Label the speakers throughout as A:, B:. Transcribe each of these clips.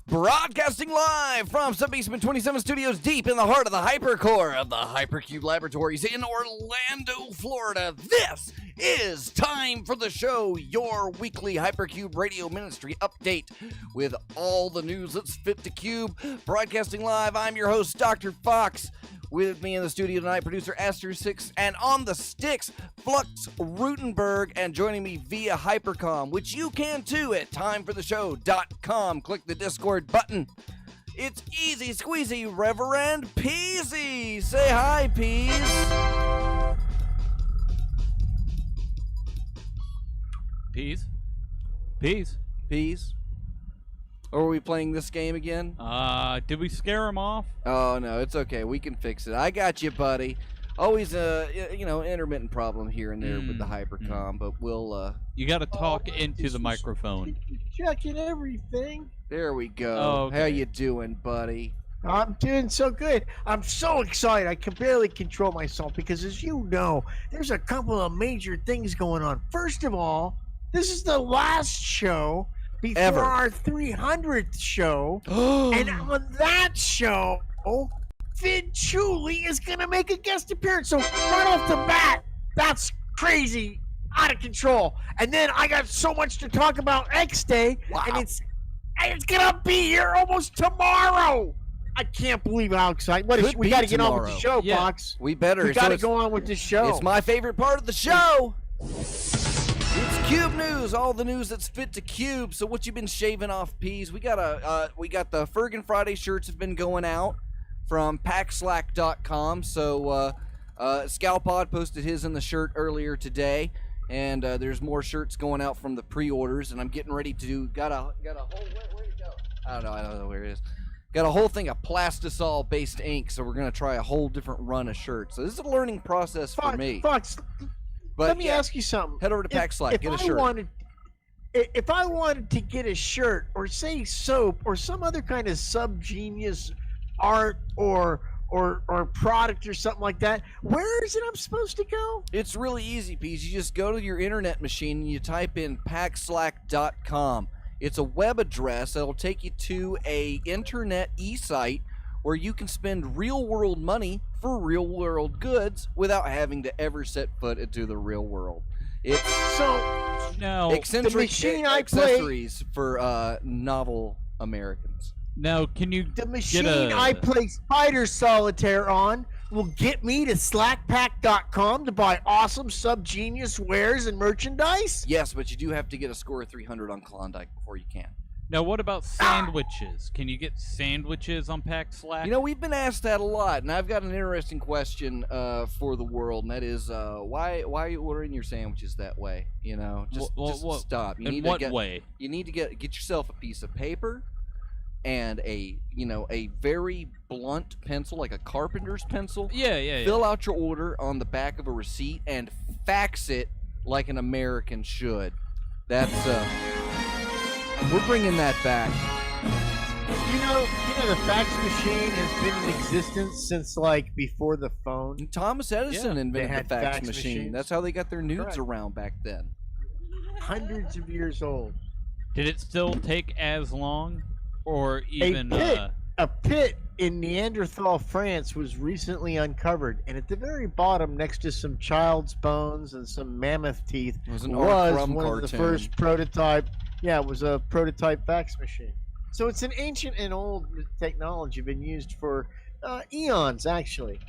A: Broadcasting live from Sub-Basement 27 Studios deep in the heart of the hypercore of the Hypercube Laboratories in Orlando, Florida. This is time for the show, your weekly Hypercube radio ministry update with all the news that's fit to cube. Broadcasting live, I'm your host, Dr. Fox. With me in the studio tonight, producer Aster6, and on the sticks, Flux Rutenberg, and joining me via Hypercom, which you can too at timefortheshow.com. Click the Discord button. It's easy squeezy, Reverend Peasy. Say hi, Peas.
B: Peas? Peas?
A: Peas. Or are we playing this game again?
B: Did we scare him off?
A: Oh, no, it's okay. We can fix it. I got you, buddy. Always intermittent problem here and there with the Hypercom, but we'll,
B: You gotta talk into the microphone.
C: Checking everything.
A: There we go.
B: Oh, okay.
A: How you doing, buddy?
C: I'm doing so good. I'm so excited. I can barely control myself because, as you know, there's a couple of major things going on. First of all, this is the last show before
A: Ever.
C: our 300th show, and on that show, Finn Chuli is gonna make a guest appearance. So right off the bat, that's crazy, out of control. And then I got so much to talk about X Day, and it's gonna be here almost tomorrow. I can't believe how excited. We got to get on with the show,
B: Yeah.
C: Fox.
A: We better.
C: We got to go on with the show.
A: It's my favorite part of the show. It's Cube News, all the news that's fit to Cube. So what you been shaving off, Peas? We got the Fergan Friday shirts have been going out from packslack.com. So Scalpod posted his in the shirt earlier today, and there's more shirts going out from the pre-orders. And I'm getting ready to do. Got a whole where'd it go? I don't know where it is. Got a whole thing of plastisol based ink, so we're gonna try a whole different run of shirts. So this is a learning process for me.
C: Fox,
A: But
C: let me ask you something.
A: Head over to PackSlack, get a shirt.
C: If I wanted to get a shirt, or say soap, or some other kind of sub-genius art or product or something like that, where is it I'm supposed to go?
A: It's really easy, Peas. You just go to your internet machine and you type in packslack.com. It's a web address that'll take you to a internet e-site where you can spend real-world money for real-world goods without having to ever set foot into the real world. It's eccentric
C: the machine
A: accessories for novel Americans.
B: Now, can you
C: The machine I play Spider Solitaire on will get me to slackpack.com to buy awesome sub-genius wares and merchandise?
A: Yes, but you do have to get a score of 300 on Klondike before you can.
B: Now, what about sandwiches? Can you get sandwiches on PackSlack?
A: You know, we've been asked that a lot, and I've got an interesting question for the world, and that is, why are you ordering your sandwiches that way? You know, just stop. You need
B: what way?
A: You need to get yourself a piece of paper and a very blunt pencil, like a carpenter's pencil.
B: Yeah.
A: Fill out your order on the back of a receipt and fax it like an American should. That's we're bringing that back.
C: You know, the fax machine has been in existence since like before the phone.
A: And Thomas Edison invented
C: had
A: the fax
C: fax
A: machine.
C: machines.
A: That's how they got their nudes
C: Correct.
A: around back then.
C: Hundreds of years old.
B: Did it still take as long? Or even...
C: A pit in Neanderthal, France was recently uncovered, and at the very bottom, next to some child's bones and some mammoth teeth,
A: Was an
C: was
A: R. Crumb
C: one of the
A: cartoon.
C: first prototype. Yeah, it was a prototype fax machine. So it's an ancient and old technology, been used for eons, actually.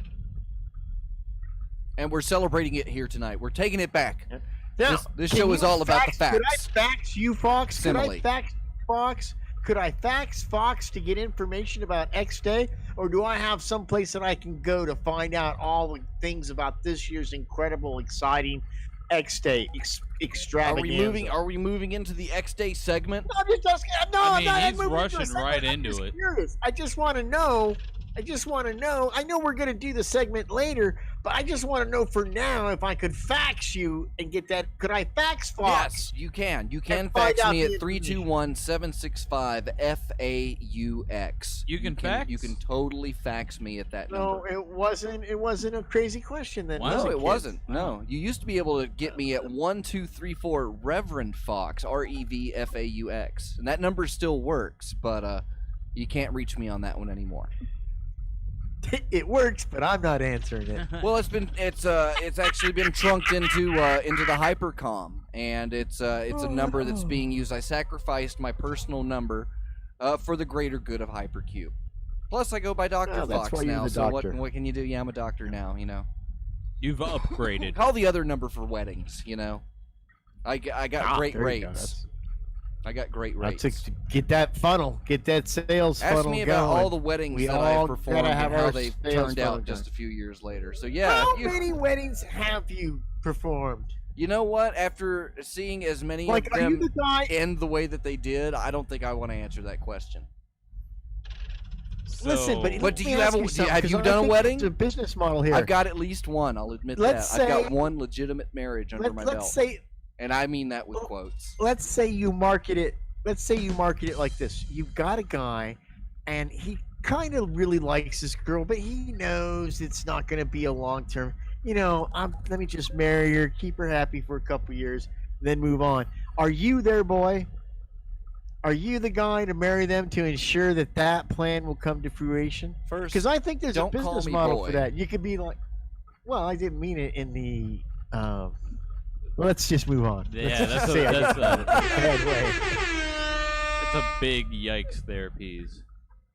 A: And we're celebrating it here tonight. We're taking it back.
C: Now,
A: This
C: can
A: show is
C: you
A: all about the
C: Could I
A: facts.
C: fax you, Fox?
A: Simile.
C: Could I fax Fox? Could I fax Fox to get information about X Day? Or do I have some place that I can go to find out all the things about this year's incredible, exciting X Day extravaganza?
A: Are we moving into the X Day segment?
C: I'm just asking. No,
B: I
C: I'm
B: mean,
C: not
B: he's
C: moving
B: rushing
C: into a
B: right
C: segment. I'm
B: into
C: just
B: it.
C: curious. I just want to know I just want to know. I know we're going to do the segment later, but I just want to know for now if I could fax you and get that. Could I fax Fox?
A: Yes, you can. You can
C: And find
A: fax
C: out
A: me
C: the
A: at 321-765-FAUX.
B: You can fax?
A: You can totally fax me at that
C: No,
A: number.
C: it wasn't. It wasn't a crazy question then.
B: Wow.
C: was
A: No, it
C: kids?
A: wasn't. No, you used to be able to get me at 1234 Reverend Fox, REVFAUX, and that number still works, but you can't reach me on that one anymore.
C: It works, but I'm not answering it.
A: Well, it's actually been trunked into the Hypercom, and it's a number that's being used. I sacrificed my personal number for the greater good of Hypercube. Plus, I go by Dr.
C: Oh, that's
A: Fox
C: why you're
A: now.
C: the
A: So
C: doctor.
A: what can you do? Yeah, I'm a doctor now. You know.
B: You've upgraded.
A: Call the other number for weddings. You know. I got great
C: there you go.
A: rates. I got great rates.
C: That's get that funnel, get that sales
A: Ask
C: funnel
A: me about
C: going.
A: all the weddings
C: We
A: that
C: all
A: I've performed
C: gotta
A: and
C: have
A: how
C: our
A: they've
C: sales
A: turned
C: funnel
A: out just a
C: going.
A: few years later. So yeah,
C: How
A: if you,
C: many weddings have you performed?
A: you know what? After seeing as many
C: Like,
A: of
C: are you
A: them
C: the guy?
A: end the way that they did, I don't think I want to answer that question.
C: Listen, but
A: But
C: let
A: do
C: me
A: you
C: ask
A: have a-
C: you something,
A: have
C: 'cause
A: you
C: I
A: done a
C: think
A: wedding?
C: It's a business model here.
A: I've got at least one. I'll admit
C: Let's
A: that. I've got
C: say-
A: one legitimate marriage under my belt, and I mean that with quotes.
C: Let's say you market it. Let's say you market it like this. You've got a guy, and he kind of really likes this girl, but he knows it's not going to be a long term. You know, let me just marry her, keep her happy for a couple years, then move on. Are you there, boy? Are you the guy to marry them to ensure that that plan will come to fruition?
A: First,
C: Because I think there's a
A: don't call
C: business
A: me
C: model
A: boy.
C: for that. You could be like, well, I didn't mean it in the. Let's just move on.
B: Yeah,
C: Let's just
B: that's
C: say I
B: a
C: bad way.
B: that's a big yikes there, Peas.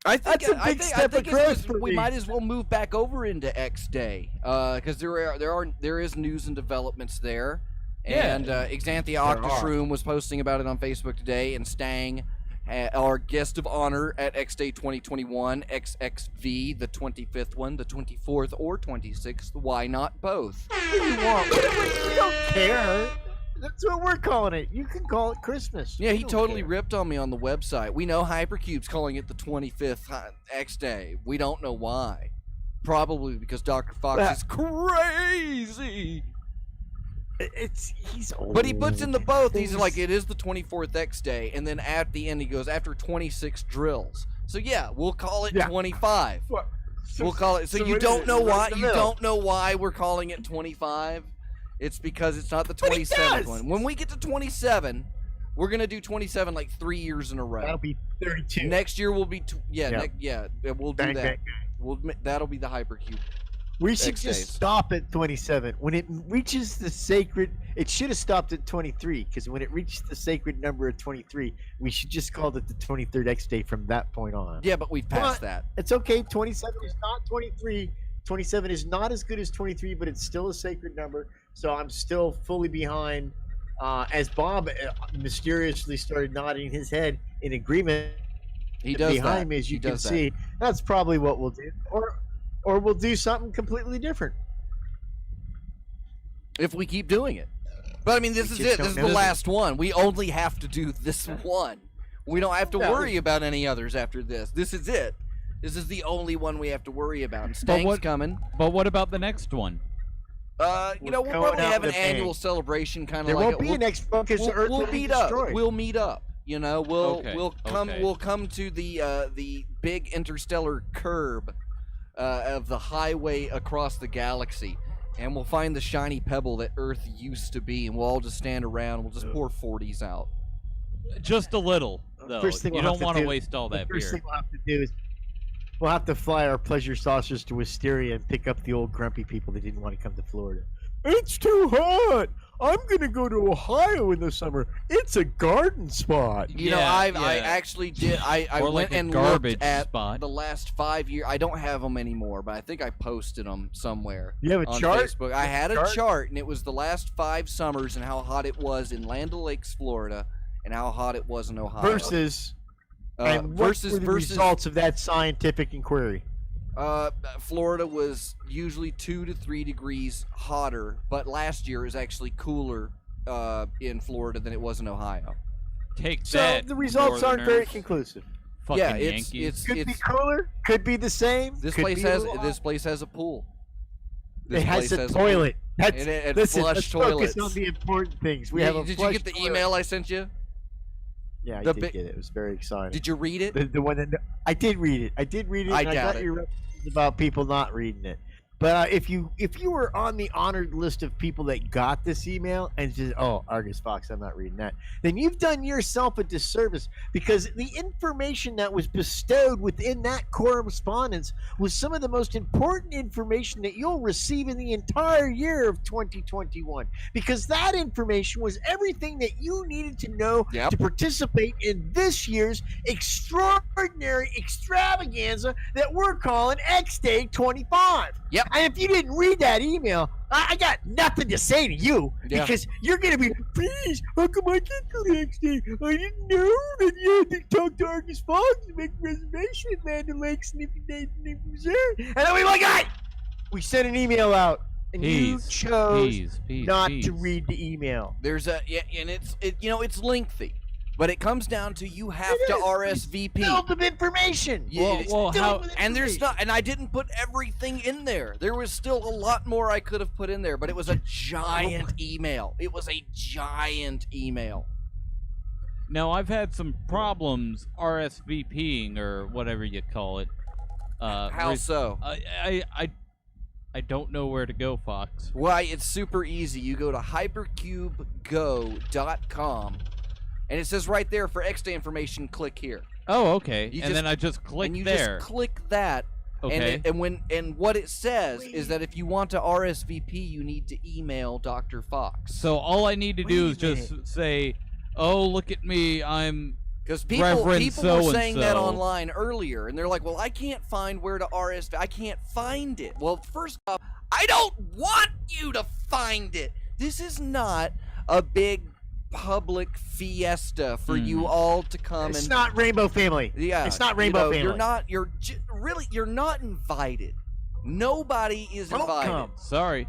A: I think
C: That's a big step of
A: it's
C: growth
A: just-
C: for
A: we
C: me.
A: might as well move back over into X Day, because there is news and developments there.
B: Yeah.
A: And Xanthi
C: There are.
A: Octashroom was posting about it on Facebook today, and Stang, our guest of honor at X Day 2021, XXV, the 25th one, the 24th or 26th. Why not both?
C: What do you want? We don't care. That's what we're calling it. You can call it Christmas.
A: Yeah,
C: We
A: he
C: don't
A: totally
C: care.
A: ripped on me on the website. We know Hypercube's calling it the 25th X Day. We don't know why. Probably because Dr. Fox
C: Well-
A: is crazy.
C: He's old.
A: But he puts in the both. He's
C: Things-
A: like, it is the 24th X Day, and then at the end he goes, after 26 drills. So yeah, we'll call it
C: Yeah.
A: 25.
C: What?
A: We'll call it. So you
C: what is
A: don't
C: it?
A: know
C: Right
A: why
C: in the
A: you
C: middle.
A: don't know why we're calling it 25. It's because it's not the
C: But he
A: 27th
C: does.
A: one. When we get to 27, we're gonna do 27 like 3 years in a row.
C: That'll be 32.
A: Next year will be
C: Yeah.
A: we'll do
C: Bang,
A: that.
C: bang,
A: That'll be the Hypercube.
C: We should
A: X
C: just
A: days.
C: stop at 27. When it reaches the sacred, it should have stopped at 23, because when it reached the sacred number of 23, we should just call it the 23rd X Day from that point on.
A: Yeah, but we've passed that.
C: It's okay. 27 is not 23. 27 is not as good as 23, but it's still a sacred number. So I'm still fully behind. As Bob mysteriously started nodding his head in agreement
A: He does
C: behind
A: that.
C: me, as you
A: He
C: can
A: does that.
C: see, that's probably what we'll do. Or we'll do something completely different.
A: If we keep doing it. But I mean, this
C: We
A: is
C: just
A: it.
C: don't
A: This is the
C: know.
A: last one. We only have to do this one. We don't have to
C: Yeah.
A: worry about any others after this. This is it. This is the only one we have to worry about. And Stang's
B: what-
A: coming.
B: But what about the next one?
A: You know, we'll
C: going
A: probably
C: out
A: have an
C: with a bang.
A: annual celebration, kind of
C: There
A: like
C: won't
A: it.
C: be
A: We'll-
C: an next one because the Earth
A: we'll
C: will be
A: meet up.
C: destroyed.
A: We'll meet up. You know, we'll
B: Okay,
A: come
B: okay.
A: we'll come to the big interstellar curb of the highway across the galaxy, and we'll find the shiny pebble that Earth used to be, and we'll all just stand around. We'll just pour 40s out.
B: Just a little, though.
C: First thing
B: You
C: we'll
B: don't
C: have to
B: want to
C: do-
B: waste all
C: The
B: that
C: first
B: beer.
C: thing we'll have to do is we'll have to fly our pleasure saucers to Wisteria and pick up the old grumpy people that didn't want to come to Florida. It's too hot. I'm gonna go to Ohio in the summer. It's a garden spot.
A: You know,
B: Yeah,
A: I
B: yeah.
A: actually did. I
B: Or
A: went
B: like a
A: and
B: garbage
A: looked at
B: spot.
A: the last 5 years. I don't have them anymore, but I think I posted them somewhere.
C: You have a
A: On
C: chart?
A: Facebook. I had a
C: Chart?
A: chart, and it was the last 5 summers and how hot it was in Land O'Lakes, Florida, and how hot it was in Ohio.
C: Versus and what were the
A: versus
C: results of that scientific inquiry?
A: Florida was usually 2 to 3 degrees hotter, but last year it was actually cooler in Florida than it was in Ohio.
B: Take
C: So
B: that.
C: the results aren't very
B: Northerners.
C: conclusive.
B: Fucking
A: Yeah, it's
B: Yankees.
C: Could be cooler. Could be the same.
A: this
C: could
A: place
C: be a
A: has
C: little
A: this place has a pool. This
C: It has
A: place
C: a
A: has
C: toilet.
A: And
C: That's,
A: it
C: listen,
A: flush
C: let's
A: toilets.
C: focus on the important things. We
A: Yeah,
C: have a
A: did you
C: flush
A: get the
C: toilet.
A: email I sent you?
C: Yeah, I
A: the
C: did
A: bi-
C: get it. It was very exciting.
A: Did you read it?
C: The one that I did read it. I did read it.
A: I
C: and
A: doubt
C: got
A: it.
C: your references about people not reading it. But if you were on the honored list of people that got this email and just Argus Fox, I'm not reading that, then you've done yourself a disservice, because the information that was bestowed within that correspondence was some of the most important information that you'll receive in the entire year of 2021, because that information was everything that you needed to know
A: Yep.
C: to participate in this year's extraordinary extravaganza that we're calling X Day 25.
A: Yep.
C: And if you didn't read that email, I got nothing to say to you,
A: Yeah.
C: because you're going to be, please, how come I can't go the next day? I didn't know that you had to talk to Argus Fox and make a reservation at Land O'Lakes and if you didn't reserve. And then we like, hey, we sent an email out, and you chose not to read the email.
A: There's and it's lengthy, but it comes down to you have to RSVP.
C: Filled with information.
A: Yeah,
B: Well, how-
A: and there's not, and I didn't put everything in there. There was still a lot more I could have put in there, but it was a giant email. It was a giant email.
B: Now, I've had some problems RSVPing or whatever you call it.
A: How so?
B: I don't know where to go, Fox.
A: Why, it's super easy. You go to hypercubego.com, and it says right there for X Day information, click here.
B: Oh, okay.
A: You
B: and
A: just-
B: then I just click
A: And you
B: there.
A: just click that.
B: Okay.
A: And what it says is that if you want to RSVP, you need to email Dr. Fox.
B: So all I need to do
C: Wait
B: is
C: a
B: just say, "Oh, look at me! I'm."
A: Because people
B: Reverend
A: were saying that
B: so-and-so.
A: online earlier, and they're like, well, I can't find where to RSVP. I can't find it. Well, first off, I don't want you to find it. This is not a big public fiesta for you all to come
C: It's
A: and...
C: not Rainbow Family.
A: Yeah,
C: It's not Rainbow Family.
A: You're not invited. Nobody is
C: Don't
A: invited.
C: come.
B: Sorry.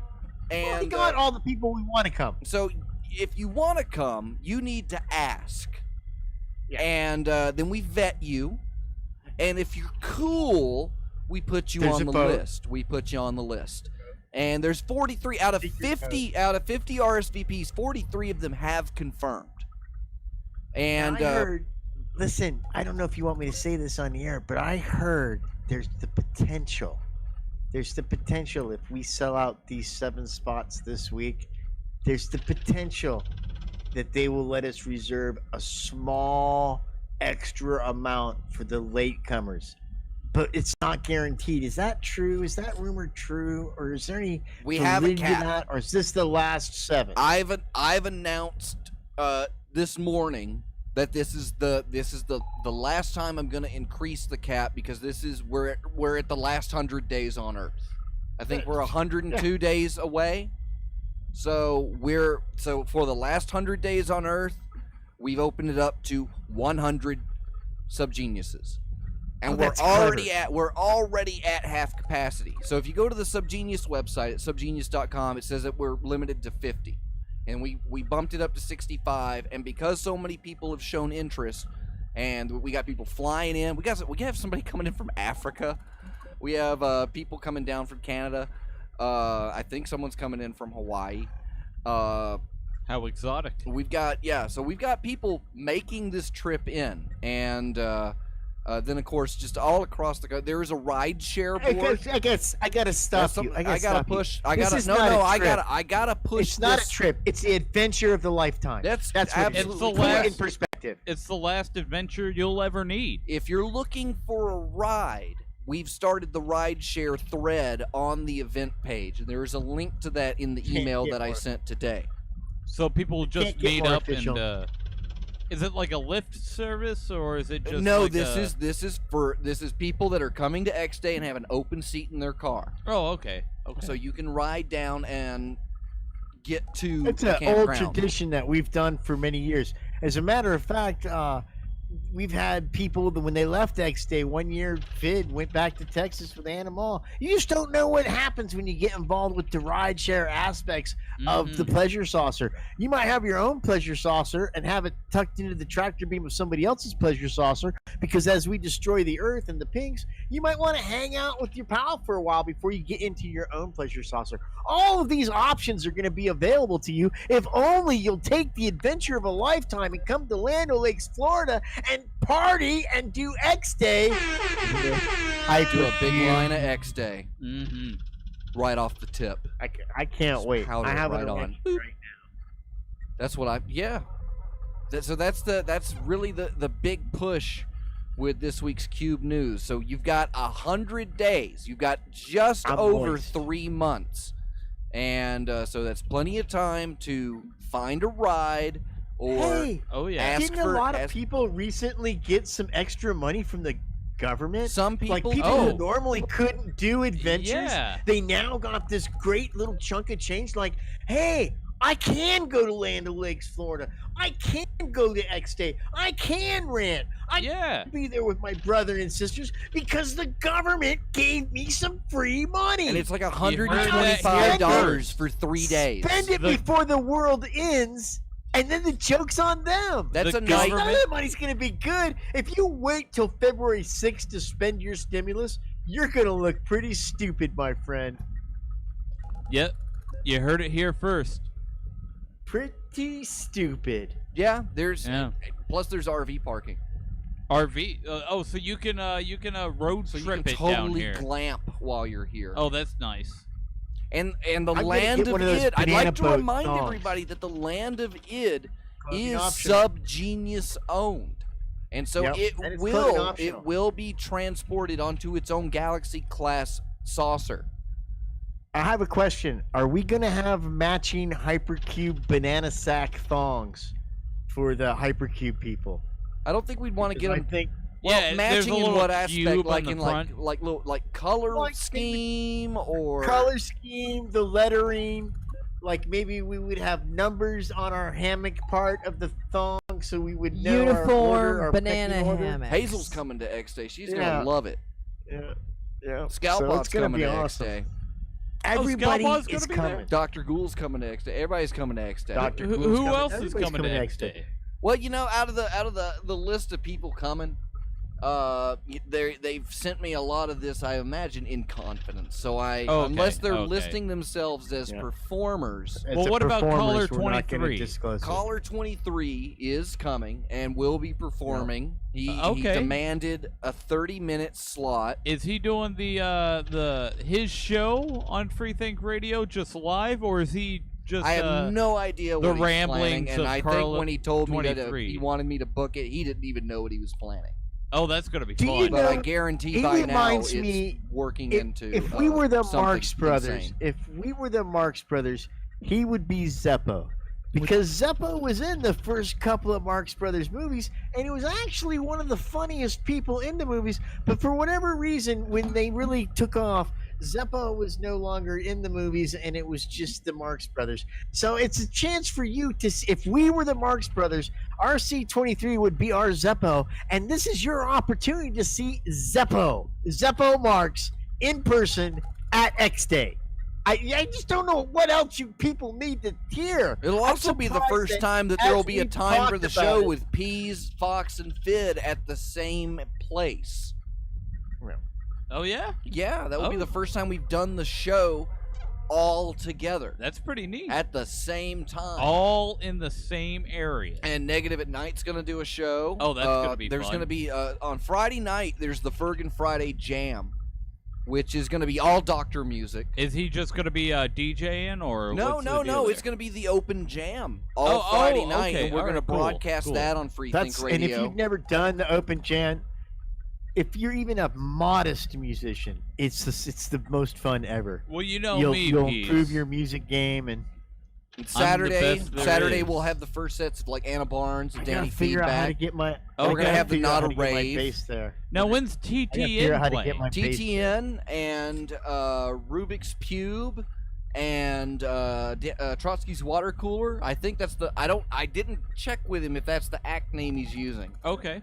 C: Well, we
A: And
C: got all the people we want to come.
A: so if you want to come, you need to ask.
C: Yeah.
A: And then we vet you. And if you're cool, we put you
C: There's
A: on
C: a
A: the
C: vote.
A: list. We put you on the list. And there's 43 out of 50 RSVPs, 43 of them have confirmed. And
C: I heard, listen, I don't know if you want me to say this on the air, but I heard there's the potential. There's the potential if we sell out these 7 spots this week, there's the potential that they will let us reserve a small extra amount for the latecomers. But it's not guaranteed. Is that true? Is that rumor true? Or is there any
A: we have a
C: validity to
A: cap.
C: that? Or is this the last 7?
A: I've announced this morning that this is the last time I'm going to increase the cap, because we're at the last 100 days on Earth. I think we're 102 days away. So for the last 100 days on Earth, we've opened it up to 100 subgeniuses. And we're
C: that's
A: already at half capacity. So if you go to the Subgenius website at subgenius.com, it says that we're limited to 50. And we bumped it up to 65, and because so many people have shown interest, and we got people flying in, we have somebody coming in from Africa. We have people coming down from Canada. I think someone's coming in from Hawaii.
B: How exotic.
A: We've got people making this trip in, and then of course just all across the country there is a ride share board.
C: I gotta stop you. I gotta push.
A: I gotta push.
C: It's not a trip. It's the adventure of the lifetime.
A: That's
C: what
A: absolutely
C: put it in
A: correct.
C: perspective.
B: It's the last adventure you'll ever need.
A: If you're looking for a ride, we've started the ride share thread on the event page, and there is a link to that in the
C: Can't
A: email
C: get
A: that I
C: more.
A: sent today.
B: So people just
C: Can't get
B: meet
C: more
B: up
C: official.
B: and is it like a Lyft service, or is it just
A: No,
B: like
A: this is people that are coming to X Day and have an open seat in their car.
B: Oh, okay.
A: So you can ride down and get to
C: It's
A: the
C: an old
A: campground.
C: tradition that we've done for many years. As a matter of fact, we've had people that when they left X Day 1 year, Vid went back to Texas with Animal. You just don't know what happens when you get involved with the rideshare aspects of the pleasure saucer. You might have your own pleasure saucer and have it tucked into the tractor beam of somebody else's pleasure saucer, because as we destroy the earth and the pinks, you might want to hang out with your pal for a while before you get into your own pleasure saucer. All of these options are going to be available to you if only you'll take the adventure of a lifetime and come to Land O'Lakes, Florida, and party and do X Day.
A: I do a big line of X Day. Right off the tip.
C: I can't wait.
A: Powder
C: I have
A: right
C: it
A: on.
C: right now.
A: That's what so that's really the big push with this week's Cube News. So you've got 100 days. You've got just over 3 months. And so that's plenty of time to find a ride or
C: didn't a lot of people recently get some extra money from the government?
A: Some people,
C: like people who normally couldn't do adventures, they now got this great little chunk of change. Like, hey, I can go to Land O'Lakes, Florida. I can go to X Day. I can rant. I can be there with my brother and sisters because the government gave me some free money.
A: And it's like $125 for 3 days.
C: Spend it before the world ends. And then the joke's on them.
A: That's a
C: nice. None of that money's going to be good. If you wait till February 6th to spend your stimulus, you're going to look pretty stupid, my friend.
B: Yep. You heard it here first.
C: Pretty stupid.
A: Yeah, plus there's RV parking.
B: RV? So you can road trip it down here.
A: Totally glamp while you're here.
B: Oh, that's nice.
A: And the land of Id, I'd like to remind everybody that the land of Id is Subgenius owned. And so it will be transported onto its own Galaxy class saucer.
C: I have a question. Are we going to have matching Hypercube banana sack thongs for the Hypercube people?
A: I don't think we'd want to get them. Matching in what aspect? Like color scheme or
C: color scheme, the lettering. Like maybe we would have numbers on our hammock part of the thong, so we would know
D: uniform banana hammock.
A: Hazel's coming to X Day. She's gonna love it.
C: Yeah.
A: Scalpot's coming to X Day.
C: Everybody is coming.
A: Dr. Ghoul's coming to X Day. Everybody's coming to X Day.
B: Who else is coming to X Day?
A: Well, out of the list of people coming, they've sent me a lot of this, I imagine, in confidence. So unless they're listing themselves as performers.
B: Well, what about Caller 23?
A: Caller 23 is coming and will be performing. He demanded a 30-minute slot.
B: Is he doing his show on Freethink Radio just live, or is he just
A: I have no idea what he's
B: ramblings
A: planning, and I think when he told me that he
B: 23.
A: wanted me to book it, he didn't even know what he was planning.
B: Oh, that's gonna be fun.
A: But I guarantee by now it's working into.
C: If we were the Marx
A: Brothers,
C: he would be Zeppo. Because Zeppo was in the first couple of Marx Brothers movies, and he was actually one of the funniest people in the movies. But for whatever reason, when they really took off, Zeppo was no longer in the movies, and it was just the Marx Brothers. So it's a chance for you to see, if we were the Marx Brothers, RC23 would be our Zeppo, and this is your opportunity to see Zeppo Marx in person at X Day. I just don't know what else you people need to hear.
A: It'll also be the first time that there will be a time for the show with Peas, Fox, and Fid at the same place.
B: Oh, yeah?
A: Yeah, that will be the first time we've done the show all together.
B: That's pretty neat.
A: At the same time.
B: All in the same area.
A: And Negative at Night's going to do a show.
B: Oh, that's going to be
A: There's
B: fun.
A: going to be, on Friday night, there's the Fergan Friday Jam, which is going to be all Doctor music.
B: Is he just going to be DJing, or
A: No. It's going to be the open jam all Friday night, and we're going to broadcast that on Freethink Radio.
C: And if you've never done the open jam, if you're even a modest musician, it's the most fun ever.
B: Well, you'll
C: improve your music game, and
A: Saturday we'll have the first sets of like Anna Barnes and Danny
C: Figure
A: Feedback.
C: out how to get my.
A: We're gonna have the Not a
C: Rave.
A: Rave.
C: There.
B: Now when's TTN playing?
A: TTN and Rubik's Cube and Trotsky's Water Cooler. I think that's the. I didn't check with him if that's the act name he's using.
B: Okay.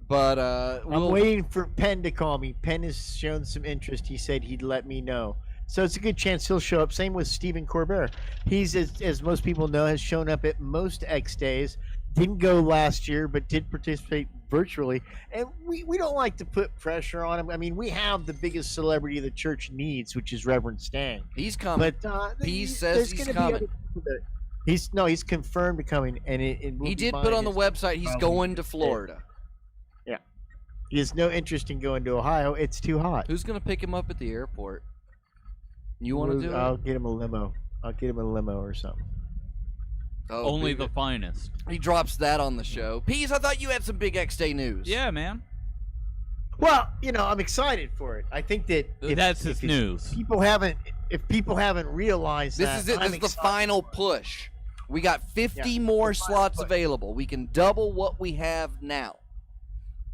A: But
C: I'm waiting for Penn to call me. Penn has shown some interest. He said he'd let me know. So it's a good chance he'll show up. Same with Stephen Corbett. He's, as most people know, has shown up at most X Days. Didn't go last year, but did participate virtually. And we don't like to put pressure on him. I mean, we have the biggest celebrity the church needs, which is Reverend Stang.
A: He's coming.
C: But
A: he says he's coming.
C: He's confirmed coming, and
A: he did put on the website he's going to Florida.
C: Yeah, he has no interest in going to Ohio. It's too hot.
A: Who's gonna pick him up at the airport? You want to do it?
C: I'll get him a limo. I'll get him a limo or something.
A: Oh,
B: Only the finest.
A: He drops that on the show. Pease, I thought you had some big X Day news.
B: Yeah, man.
C: Well, I'm excited for it. I think that
B: that's his news.
C: If people haven't realized
A: this is it. This is the final push. We got 50 more slots available. We can double what we have now.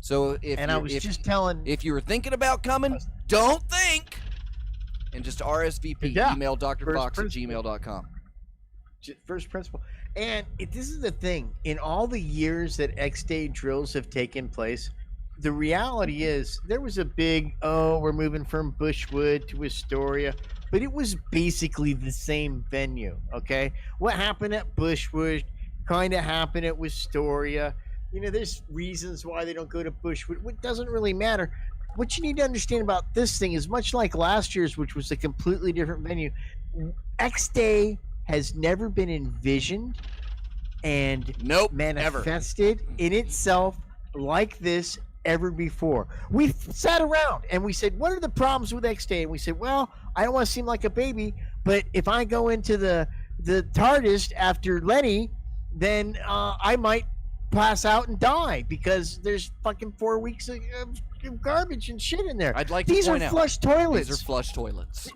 A: So if you were thinking about coming, don't think, and just RSVP. Email drfox@gmail.com.
C: First principle. And this is the thing. In all the years that X Day drills have taken place, the reality is there was a big, we're moving from Bushwood to Astoria, but it was basically the same venue, okay? What happened at Bushwood kind of happened at Astoria. There's reasons why they don't go to Bushwood. It doesn't really matter. What you need to understand about this thing is much like last year's, which was a completely different venue, X Day has never been envisioned and manifested in itself like this ever before. We sat around and we said, what are the problems with X Day? And we said, well, I don't want to seem like a baby, but if I go into the TARDIS after Lenny, then I might pass out and die because there's fucking 4 weeks of garbage and shit in there.
A: I'd like to point out,
C: these are flush toilets.
A: These are flush toilets.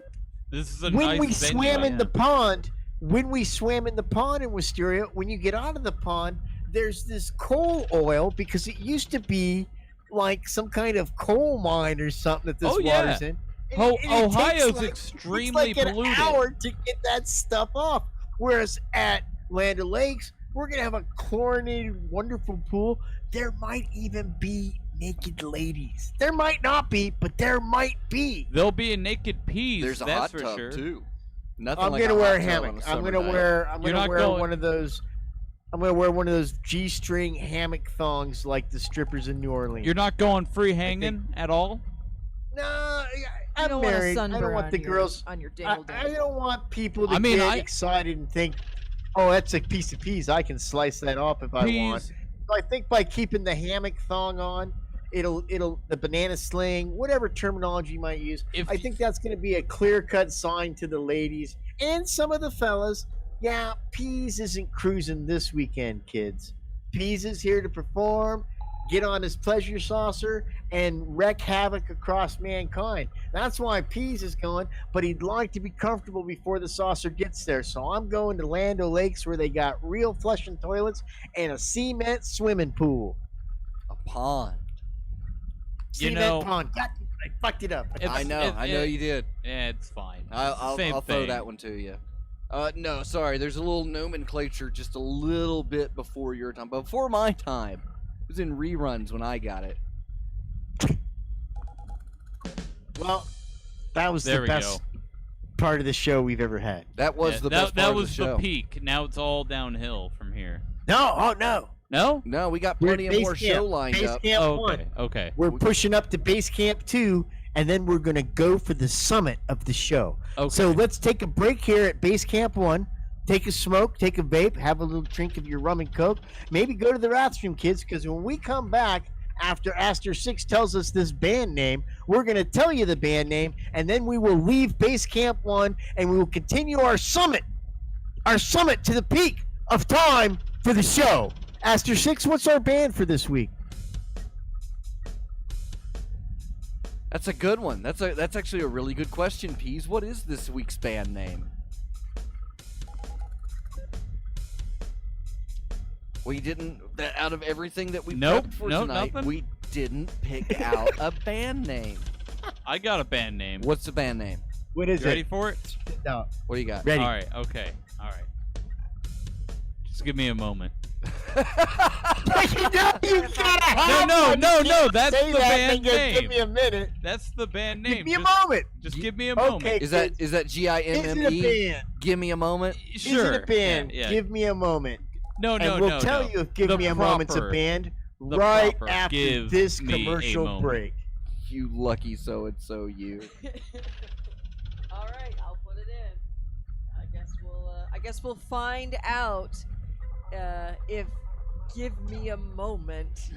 B: This is a
C: when
B: nice
C: we
B: venue,
C: swam in
B: man.
C: the pond, when we swam in the pond in Wisteria, when you get out of the pond, there's this coal oil because it used to be like some kind of coal mine or something that this water's in. And
B: Ohio's
C: it
B: extremely
C: takes like
B: polluted.
C: an hour to get that stuff off. Whereas at Land O'Lakes, we're gonna have a chlorinated, wonderful pool. There might even be naked ladies. There might not be, but there might be.
B: There'll be a naked peas.
A: There's a hot tub too.
C: I'm gonna wear a hammock. I'm gonna wear one of those. I'm gonna wear one of those G-string hammock thongs like the strippers in New Orleans.
B: You're not going free hanging at all?
C: No, I'm married. I don't want the girls
D: on your
C: I don't want people to get excited and think, "Oh, that's a piece of peas. I can slice that off if I want." So I think by keeping the hammock thong on, it'll the banana sling, whatever terminology you might use. I think that's going to be a clear-cut sign to the ladies and some of the fellas. Yeah, Peas isn't cruising this weekend, kids. Peas is here to perform, get on his pleasure saucer, and wreak havoc across mankind. That's why Peas is going, but he'd like to be comfortable before the saucer gets there. So I'm going to Land O'Lakes where they got real flushing toilets and a cement swimming pool.
A: A pond.
C: Cement pond. God, I fucked it up.
A: I know you did.
B: Yeah, it's fine.
A: I'll throw that one to you. No, sorry. There's a little nomenclature just a little bit before your time. But before my time, it was in reruns when I got it.
C: Well, that was the best part of the show we've ever had.
A: That was the best part of the show.
B: That was the peak. Now it's all downhill from here.
C: No,
B: No?
A: No, we got plenty of more show lined up.
C: Base Camp
B: 1. Okay.
C: We're pushing up to Base Camp 2, and then we're going to go for the summit of the show.
B: Okay.
C: So let's take a break here at Base Camp 1. Take a smoke, take a vape, have a little drink of your rum and coke. Maybe go to the bathroom, kids, because when we come back, after Aster 6 tells us this band name, we're going to tell you the band name, and then we will leave Base Camp 1, and we will continue our summit to the peak of time for the show. Aster 6, what's our band for this week?
A: That's a good one. That's actually a really good question, Peas. What is this week's band name? We didn't, out of everything that we prepped for tonight,
B: nothing.
A: We didn't pick out a band name.
B: I got a band name.
A: What's the band name?
C: What is
B: you ready for it?
C: No.
A: What do you got?
C: Ready.
B: All right, okay. All right. Just give me a moment.
C: You gotta have
B: No. That's
C: say
B: the
C: that
B: band
C: and just
B: name.
C: Give me a minute.
B: That's the band name.
C: Give me a moment.
B: Just give me a moment.
C: Okay.
A: Is that
C: Is it a
A: GIMME?
C: band?
A: Give me a moment.
B: Sure.
C: Is it a band?
B: Yeah.
C: Give me a moment.
B: No.
C: And we'll tell you if Give Me a Moment's a band right after
B: Give
C: this
B: Me a
C: commercial
B: Moment.
C: break.
A: You lucky so-and-so you.
D: All right, I'll put it in. I guess we'll find out if "Give Me a Moment."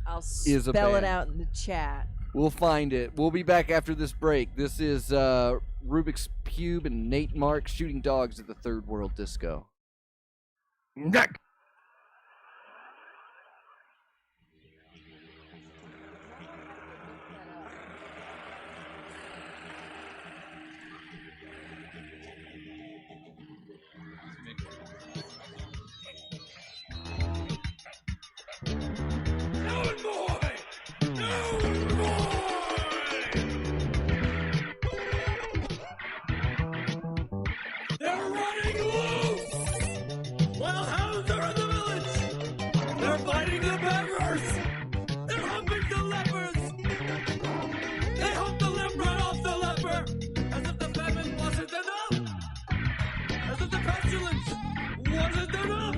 D: I'll
A: Is a
D: spell it
A: band.
D: out in the chat.
A: We'll find it. We'll be back after this break. This is Rubik's Cube and Nate Mark shooting dogs at the Third World Disco.
C: Next.
E: They're running loose! While hounds are in the village! They're fighting the beggars! They're humping the lepers! They hump the limb right off the leper! As if the famine wasn't enough! As if the pestilence wasn't enough!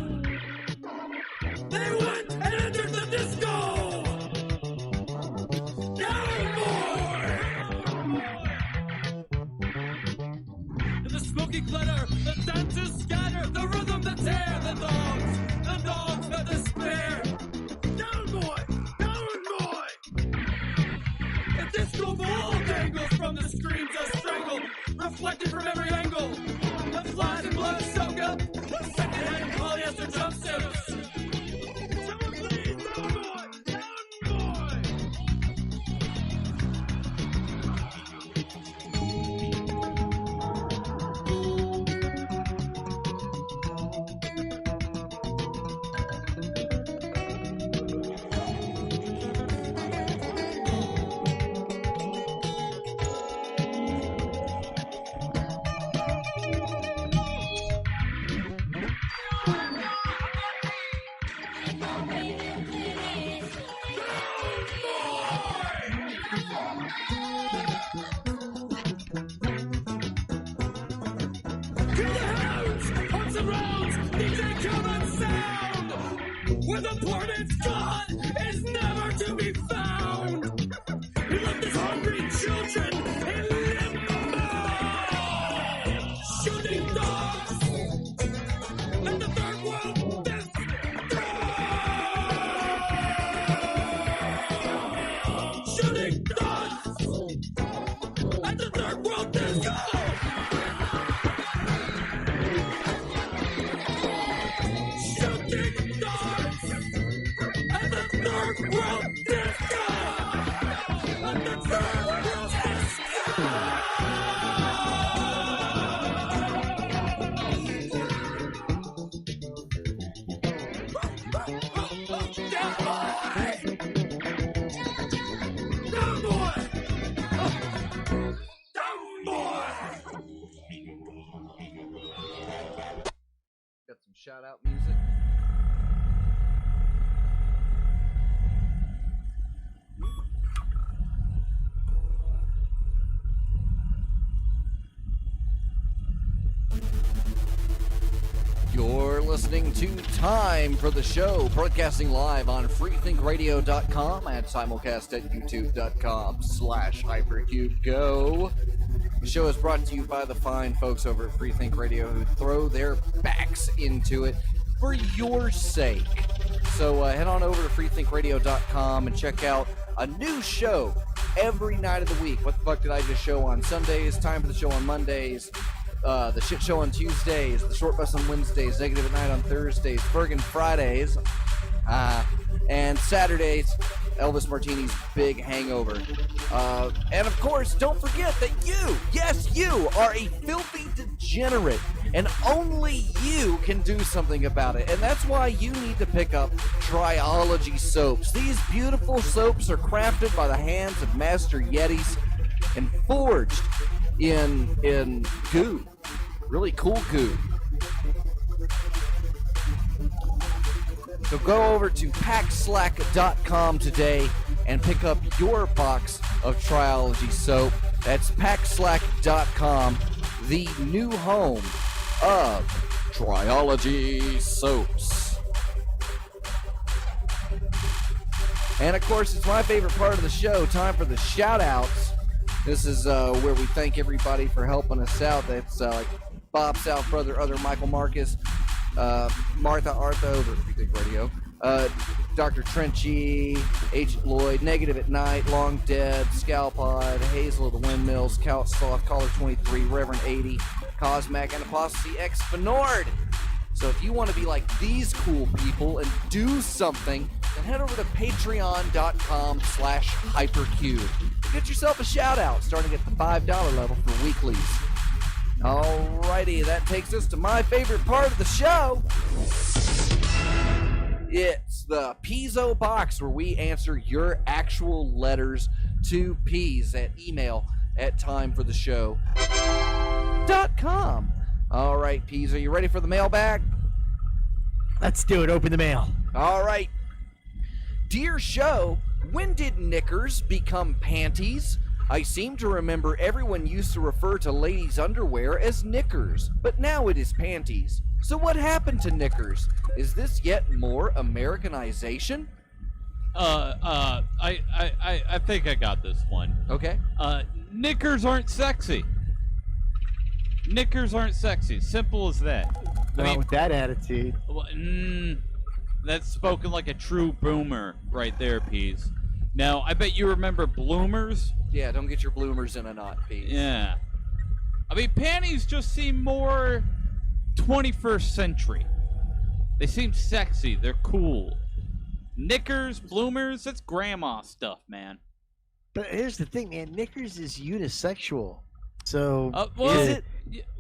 E: They went and entered the disco! Down more! In the smoky glitter, the dancers scatter, the rhythm that tear, the dogs that despair. Down boy, down boy. The disco ball dangles from the screams of strangle, reflected from every angle. The flies and blood soak up, secondhand polyester jumpsuits. Someone please, down boy, down boy. To the hounds, pumps and rounds, DJ come and sound. Where the portent's gone is never to be found. He left his hungry children in limbo. Shooting dogs at the third world disco. Shooting dogs at the third world disco. Shooting dogs at the third world disco! At the third world disco! Down boy! Down boy!
A: Got some shout-out music. You're listening to Time for the Show, broadcasting live on freethinkradio.com and simulcast at youtube.com/hypercubego. The show is brought to you by the fine folks over at Freethink Radio who throw their backs into it for your sake. So head on over to freethinkradio.com and check out a new show every night of the week. What the fuck did I just show on Sundays? Time for the Show on Mondays. The Shit Show on Tuesdays. The Short Bus on Wednesdays. Negative at Night on Thursdays. Bergen Fridays. And Saturdays, Elvis Martini's Big Hangover. And of course, don't forget that you, yes, you are a filthy degenerate, and only you can do something about it. And that's why you need to pick up Triology soaps. These beautiful soaps are crafted by the hands of master Yetis and forged in goo. Really cool goo. So go over to packslack.com today and pick up your box of Triology soap. That's packslack.com, the new home of Triology soaps. And of course, it's my favorite part of the show, time for the shout-outs. This is where we thank everybody for helping us out. That's like Bob South Brother, other Michael Marcus, Martha Artho over at Free Think Radio, Dr. Trenchy, Agent Lloyd, Negative at Night, Long Dead, Scalpod, Hazel of the Windmills, Cal Sloth, Caller 23, Reverend 80, Cosmac, and Apostasy X Fenord. So if you want to be like these cool people and do something, then head over to patreon.com/hypercube. Get yourself a shout out starting at the $5 level for weeklies. Alrighty, that takes us to my favorite part of the show. It's the Pizzo box, where we answer your actual letters to Peas at email at timefortheshow.com. All right, Peas, are you ready for the mailbag?
C: Let's do it. Open the mail.
A: All right. Dear show, when did knickers become panties? I seem to remember everyone used to refer to ladies' underwear as knickers, but now it is panties. So what happened to knickers? Is this yet more Americanization?
B: I think I got this one.
A: Okay.
B: Knickers aren't sexy. Knickers aren't sexy. Simple as that.
C: Not with that attitude.
B: That's spoken like a true boomer right there, Peas. Now, I bet you remember bloomers.
A: Yeah, don't get your bloomers in a knot, Peas.
B: Yeah. I mean, panties just seem more 21st century. They seem sexy. They're cool. Knickers, bloomers, that's grandma stuff, man.
C: But here's the thing, man. Knickers is unisexual. So
B: is it?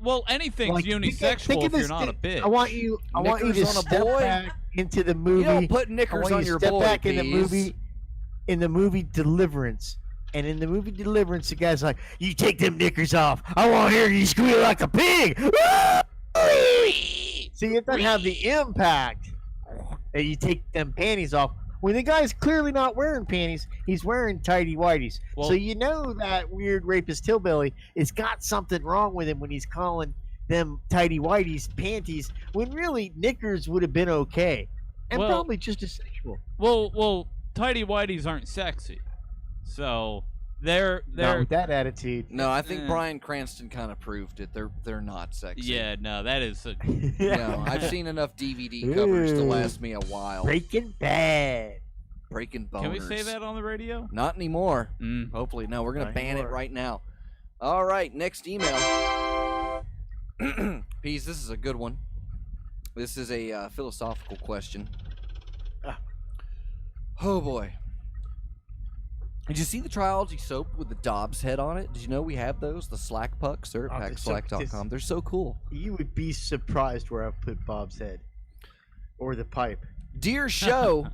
B: Well, anything's
C: like,
B: unisexual if you're not a bitch.
C: I want you to
A: on a
C: step
A: boy?
C: back into the movie.
A: You don't put knickers on your boy,
C: Step back
A: Peas.
C: in the movie Deliverance. And in the movie Deliverance, the guy's like, "You take them knickers off. I want to hear you squeal like a pig." See, it doesn't have the impact that you take them panties off. When the guy's clearly not wearing panties, he's wearing tighty whities.
B: Well,
C: so you know that weird rapist hillbilly has got something wrong with him when he's calling them tighty whities panties, when really knickers would have been okay. And probably just as sexual.
B: Well, tighty whities aren't sexy. So they're
C: Not with that attitude.
A: No, I think Bryan Cranston kind of proved it. They're not sexy.
B: Yeah, no, that is
A: No, I've seen enough DVD covers to last me a while.
C: Breaking Bad.
A: Breaking boners.
B: Can we say that on the radio?
A: Not anymore.
B: Mm.
A: Hopefully. No, we're going to
C: Not
A: ban it
C: anymore.
A: right now. All right, next email. Peas, this is a good one. This is a philosophical question. Oh, boy. Did you see the Triology soap with the Dobbs head on it? Did you know we have those? The Slack pucks. They're at packslack.com. They're so cool.
C: You would be surprised where I've put Bob's head. Or the pipe.
A: Dear show,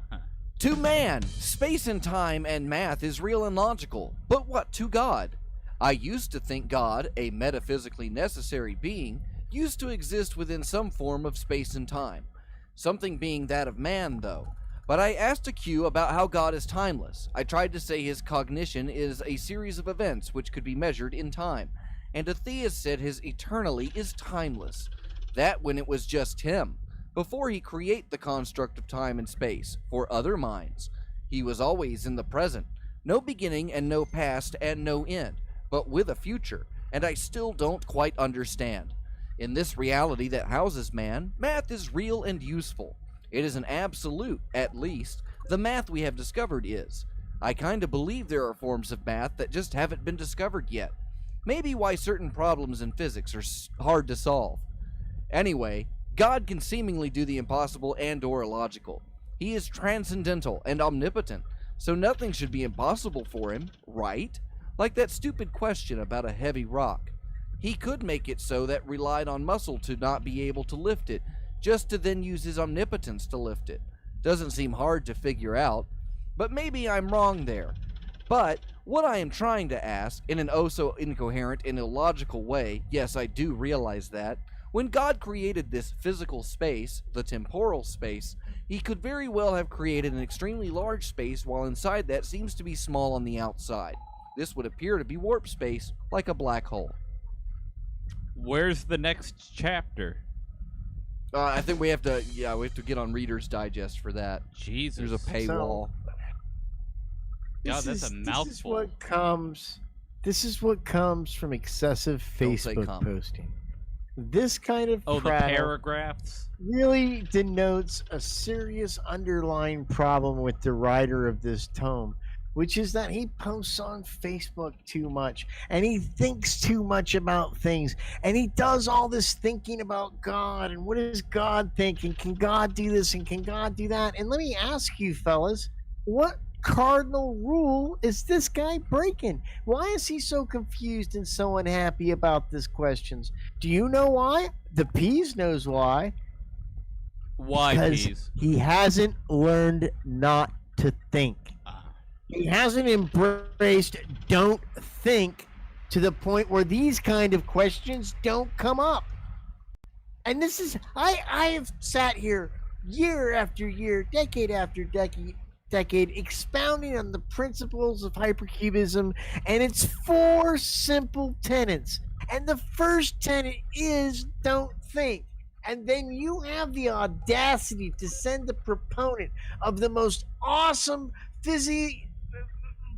A: to man, space and time and math is real and logical. But what to God? I used to think God, a metaphysically necessary being, used to exist within some form of space and time. Something being that of man, though. But I asked a Q about how God is timeless. I tried to say his cognition is a series of events which could be measured in time. And a theist said his eternally is timeless. That when it was just him. Before he create the construct of time and space for other minds. He was always in the present. No beginning and no past and no end. But with a future. And I still don't quite understand. In this reality that houses man, math is real and useful. It is an absolute, at least. The math we have discovered is. I kinda believe there are forms of math that just haven't been discovered yet. Maybe why certain problems in physics are hard to solve. Anyway, God can seemingly do the impossible and or illogical. He is transcendental and omnipotent, so nothing should be impossible for him, right? Like that stupid question about a heavy rock. He could make it so that relied on muscle to not be able to lift it, just to then use his omnipotence to lift it. Doesn't seem hard to figure out, but maybe I'm wrong there. But what I am trying to ask, in an oh so incoherent and illogical way, yes, I do realize that, When God created this physical space, the temporal space, he could very well have created an extremely large space while inside that seems to be small on the outside. This would appear to be warp space, like a black hole.
B: Where's the next chapter?
A: I think we have to get on Reader's Digest for that.
B: Jesus.
A: There's a paywall.
B: God, that's a mouthful.
C: This is what comes from excessive
A: Don't say
C: Facebook
A: come.
C: posting. This kind of
B: Oh, the
C: prattle
B: paragraphs?
C: really denotes a serious underlying problem with the writer of this tome, which is that he posts on Facebook too much, and he thinks too much about things, and he does all this thinking about God, and what does God think, and can God do this, and can God do that? And let me ask you, fellas, what cardinal rule is this guy breaking? Why is he so confused and so unhappy about these questions? Do you know why? The Peas knows why.
B: Why,
C: Because
B: Peas?
C: he hasn't learned not to think.
B: Ah.
C: He hasn't embraced don't think to the point where these kind of questions don't come up. And this is, I have sat here year after year, decade after decade, expounding on the principles of hypercubism and its 4 simple tenets. And the first tenet is don't think. And then you have the audacity to send the proponent of the most awesome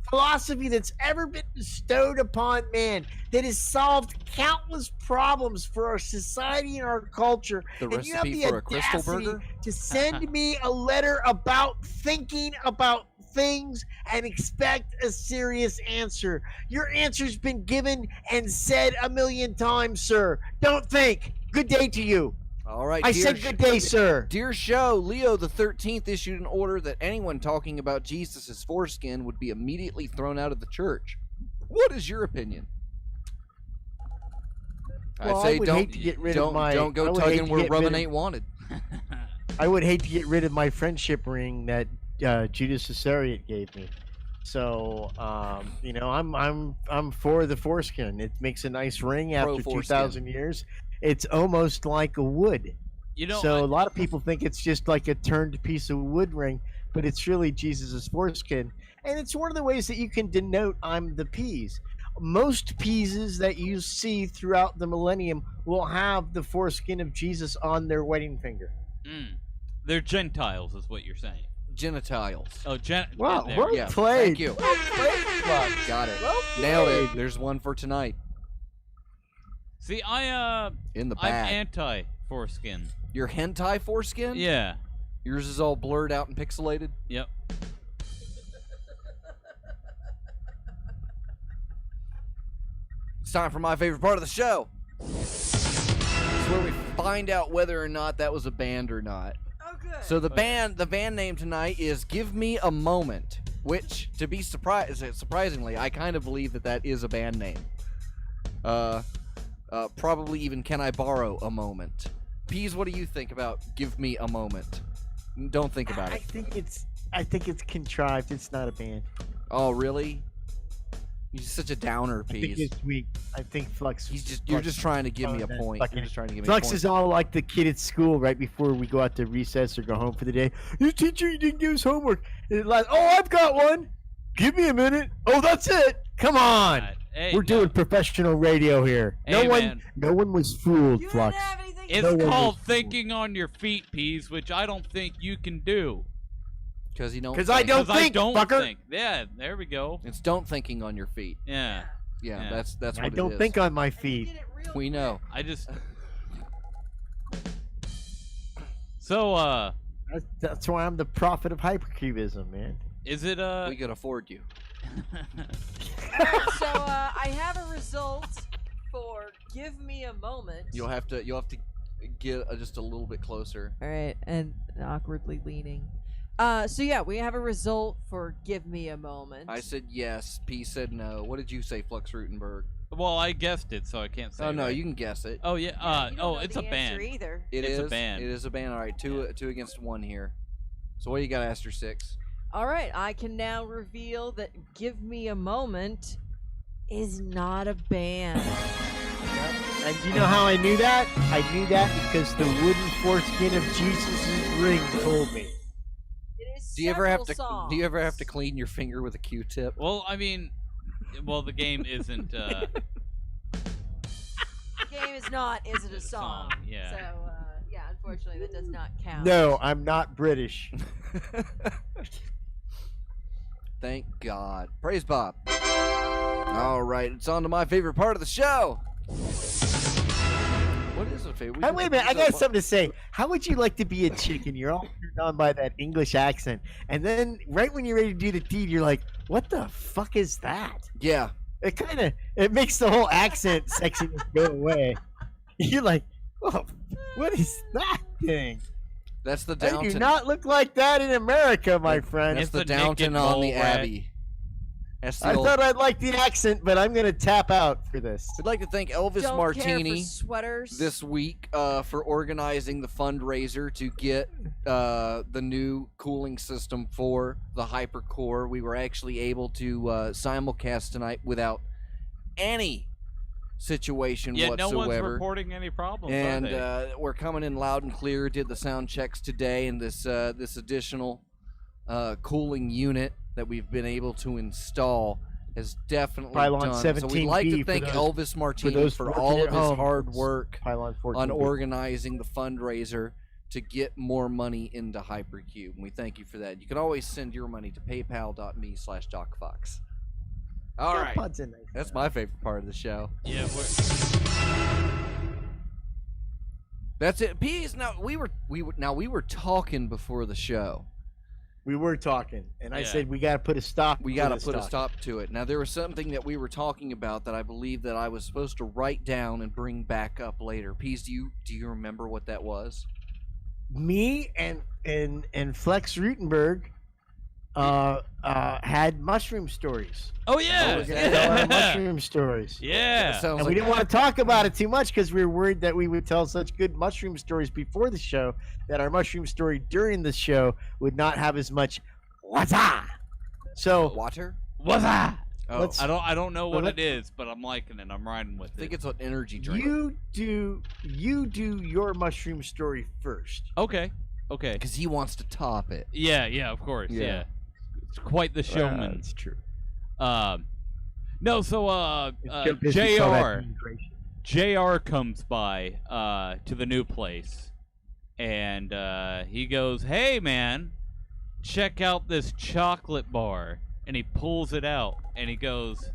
C: philosophy that's ever been bestowed upon man, that has solved countless problems for our society and our culture.
A: The
C: And you have
A: recipe
C: the
A: for a Crystal
C: audacity
A: Burger?
C: to send me a letter about thinking about things and expect a serious answer. Your answer's been given and said a million times, sir. Don't think. Good day to you.
A: All right,
C: I
A: dear
C: said good day, sir.
A: Dear show, Leo the 13th issued an order that anyone talking about Jesus' foreskin would be immediately thrown out of the church. What is your opinion?
C: Well,
A: I say
C: would
A: don't
C: hate to get rid
A: don't
C: of my.
A: don't
C: I
A: go
C: would hate
A: tugging
C: to
A: where
C: get rid
A: rubbing
C: of-
A: ain't wanted.
C: I would hate to get rid of my friendship ring that Judas Iscariot gave me. So, I'm for the foreskin. It makes a nice ring after
A: Pro-foreskin.
C: 2,000 years. It's almost like a wood.
B: You know,
C: So a lot of people think it's just like a turned piece of wood ring, but it's really Jesus's foreskin. And it's one of the ways that you can denote I'm the Peas. Most Peases that you see throughout the millennium will have the foreskin of Jesus on their wedding finger.
B: they're Gentiles, is what you're saying.
A: Genitals.
B: Oh,
C: Wow,
B: there.
C: well
A: Yeah,
C: played.
A: thank you. Got it.
C: Well
A: Nailed it.
C: played.
A: There's one for tonight.
B: See,
A: In the
B: I'm
A: bag.
B: anti-foreskin.
A: Your hentai foreskin?
B: Yeah.
A: Yours is all blurred out and pixelated?
B: Yep.
A: It's time for my favorite part of the show. It's where we find out whether or not that was a band or not.
D: Oh, good.
A: So the band name tonight is Give Me a Moment, which, to be surprisingly, I kind of believe that is a band name. Probably even Can I Borrow a Moment? Peas, what do you think about Give Me a Moment? Don't think about
C: I
A: it.
C: think it's contrived. It's not a band.
A: Oh, really? He's such a downer,
C: I think
A: Peas.
C: it's weak. I think Flux.
A: You're just trying to give me a
C: Flux-
A: point.
C: Flux-
A: You're just trying to give me a
C: Flux
A: point.
C: is all like the kid at school right before we go out to recess or go home for the day. Your teacher didn't do his homework. And it's like, oh, I've got one. Give me a minute. Oh, that's it. Come on.
B: Hey,
C: We're doing
B: no,
C: professional radio here.
B: Hey, man.
C: No one was fooled,
D: you
C: Flux.
D: didn't have anything
B: It's
C: No one
B: called
C: was-
B: thinking on your feet, Peas, which I don't think you can do.
A: Because you don't.
C: 'Cause I
A: think.
C: don't
B: 'Cause I
C: think,
B: don't
C: fucker.
B: think. Yeah, there we go.
A: It's don't thinking on your feet.
B: Yeah.
A: Yeah,
B: Yeah.
A: that's what
C: I
A: it
C: don't
A: is.
C: think on my
D: And you
C: feet.
D: did it real
A: We know.
B: I just. So,
C: That's why I'm the prophet of hypercubism, man.
B: is it,
A: We could afford you.
D: So I have a result for Give Me a Moment.
A: You'll have to get just a little bit closer.
D: All right, and awkwardly leaning. So yeah, we have a result for Give Me a Moment.
A: I said yes. P said no. What did you say, Flux Rutenberg?
B: well, I guessed it, so I can't say
A: Oh no,
B: right.
A: you can guess it.
B: Oh, yeah,
D: You don't know
B: it's
D: the
B: a
D: answer
B: band.
D: either.
A: It
B: it's
A: is
B: a band.
A: It is a band. All right, two against one here. So what do you got, Aster 6?
D: All right, I can now reveal that Give Me a Moment is not a band.
C: And you know how I knew that? I knew that because the wooden foreskin of Jesus' ring told me.
D: It is
A: Do you ever have to?
D: several
A: Do you ever have to
D: songs.
A: clean your finger with a Q-tip?
B: Well, I mean, the game isn't.
D: The game is not. Is it a
B: It's a
D: song?
B: song, yeah.
D: So yeah, unfortunately, that does not count.
C: No, I'm not British.
A: Thank God. Praise Bob. All right, it's on to my favorite part of the show. What is the favorite?
C: Hey, wait a minute, I got something to say. How would you like to be a chicken? You're all turned on by that English accent, and then right when you're ready to do the deed, you're like, "What the fuck is that?"
A: Yeah.
C: It makes the whole accent sexiness go away. You're like, "Oh, what is that thing?"
A: That's the
C: They
A: Downton.
C: do not look like that in America, my friend.
A: That's
B: It's
A: the
B: the
A: Downton
B: naked
A: on the
B: mole rat.
A: Abbey. That's the
C: I
A: old.
C: thought I'd like the accent, but I'm gonna tap out for this.
A: We'd like to thank Elvis
D: Don't care
A: Martini
D: for sweaters.
A: this week for organizing the fundraiser to get the new cooling system for the Hypercore. We were actually able to simulcast tonight without any situation
B: Yeah, no one's
A: whatsoever.
B: reporting any problems,
A: And
B: are they?
A: we're coming in loud and clear. Did the sound checks today, and this additional cooling unit that we've been able to install has definitely
C: Pylon
A: done. So we'd like to
C: 17B for
A: thank
C: those-
A: Elvis Martini
C: those
A: for
C: working
A: all
C: at
A: of his
C: home.
A: hard work
C: Pylon 14.
A: on organizing the fundraiser to get more money into Hypercube. And we thank you for that. You can always send your money to paypal.me/DocFox. All right. That's my favorite part of the show.
B: Yeah,
A: That's it. Peas. Now we were talking before the show.
C: We were talking, and I
B: Yeah.
C: said we got to put a stop.
A: We
C: to
A: got to
C: this
A: put a
C: talk.
A: stop to it. Now there was something that we were talking about that I believe that I was supposed to write down and bring back up later. Peas, do you remember what that was?
C: Me and Flex Rutenberg had mushroom stories.
B: Oh yeah,
C: We're gonna tell our mushroom stories.
B: yeah.
A: That sounds
C: And we didn't want to talk about it too much because we were worried that we would tell such good mushroom stories before the show that our mushroom story during the show would not have as much waza. So
A: Water.
B: What's that?
A: Oh,
C: Let's-
B: I don't know what
C: Let-
B: it is, but I'm liking it. I'm riding with
A: I think
B: it.
A: it's an energy drink.
C: you do your mushroom story first.
B: Okay.
A: Because he wants to top it.
B: Yeah, of course.
A: Yeah.
B: Yeah. It's quite the showman.
C: It's true.
B: No, so JR comes by to the new place, and he goes, "Hey man, check out this chocolate bar." And he pulls it out, and he goes,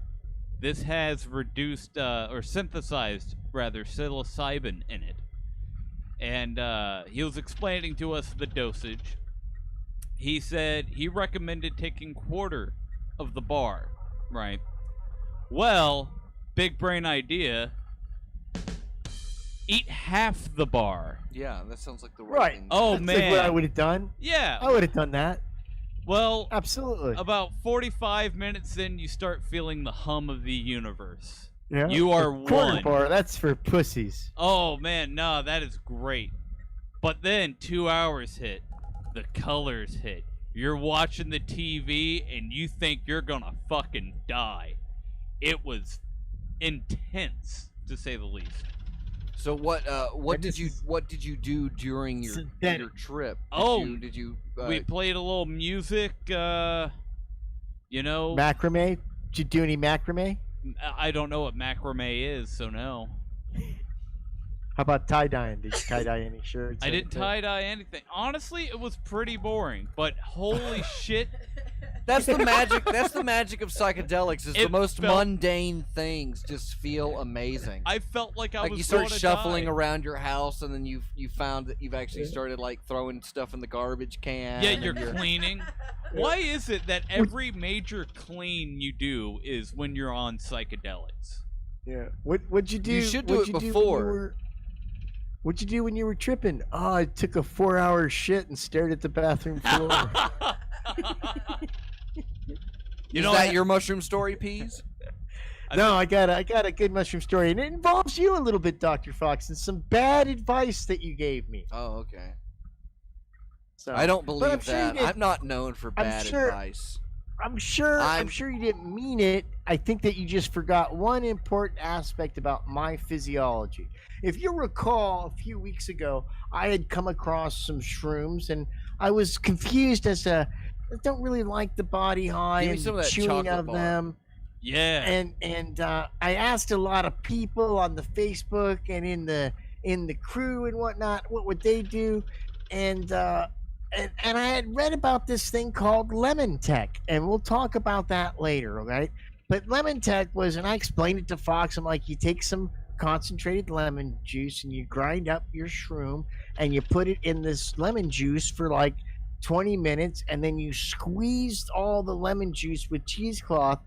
B: "This has reduced or synthesized rather psilocybin in it." And he was explaining to us the dosage. He said he recommended taking quarter of the bar, right? Well, big brain idea. Eat half the bar.
A: Yeah, that sounds like the
C: Right.
A: thing.
B: Oh
C: That's like what I
B: man.
C: would have done.
B: Yeah.
C: I would have done that.
B: Well,
C: Absolutely.
B: about 45 minutes in, you start feeling the hum of the universe.
C: Yeah.
B: You are
C: A quarter
B: one.
C: bar. That's for pussies.
B: Oh man, no, that is great. But then 2 hours hit, the colors hit. You're watching the TV and you think you're gonna fucking die. It was intense, to say the least.
A: So what
C: And
A: did
C: this
A: you
C: is
A: do during your
C: synthetic.
A: trip? Did you
B: We played a little music, you know.
C: Macrame? Did you do any macrame?
B: I don't know what macrame is, so no.
C: How about tie dyeing? Did you tie dye any shirts?
B: I didn't
C: anything?
B: tie dye anything. Honestly, it was pretty boring, but holy shit.
A: That's the magic. That's the magic of psychedelics. Is the
B: It
A: most
B: felt-
A: mundane things just feel amazing.
B: I felt like I
A: Like
B: was
A: you start
B: gonna
A: shuffling
B: die.
A: around your house, and then you found that you've actually started like throwing stuff in the garbage can.
B: Yeah,
A: and
B: you're cleaning. Why is it that every major clean you do is when you're on psychedelics?
C: Yeah. What'd you do?
A: You should do
C: what'd
A: it
C: you
A: before.
C: What'd you do when you were tripping? Oh, I took a 4-hour shit and stared at the bathroom floor.
B: You
A: Is
B: know,
A: that your mushroom story, Peas?
C: No, I got a good mushroom story, and it involves you a little bit, Dr. Fox, and some bad advice that you gave me.
A: Oh, okay.
C: So
A: I don't
C: I'm
A: believe
C: sure you
A: that.
C: did-
A: I'm not known for
C: I'm
A: bad
C: sure-
A: advice.
C: I'm sure
A: I'm-
C: you didn't mean it. I think that you just forgot one important aspect about my physiology. If you recall, a few weeks ago, I had come across some shrooms, and I was confused as to I don't really like the body high
A: Give me
C: and
A: some
C: the
A: of that
C: chewing
A: chocolate
C: of
A: bar.
C: them.
B: Yeah.
C: And I asked a lot of people on the Facebook and in the crew and whatnot, what would they do, and and I had read about this thing called Lemon Tech, and we'll talk about that later, okay? But Lemon Tech was, and I explained it to Fox. I'm like, you take some concentrated lemon juice and you grind up your shroom and you put it in this lemon juice for like 20 minutes, and then you squeezed all the lemon juice with cheesecloth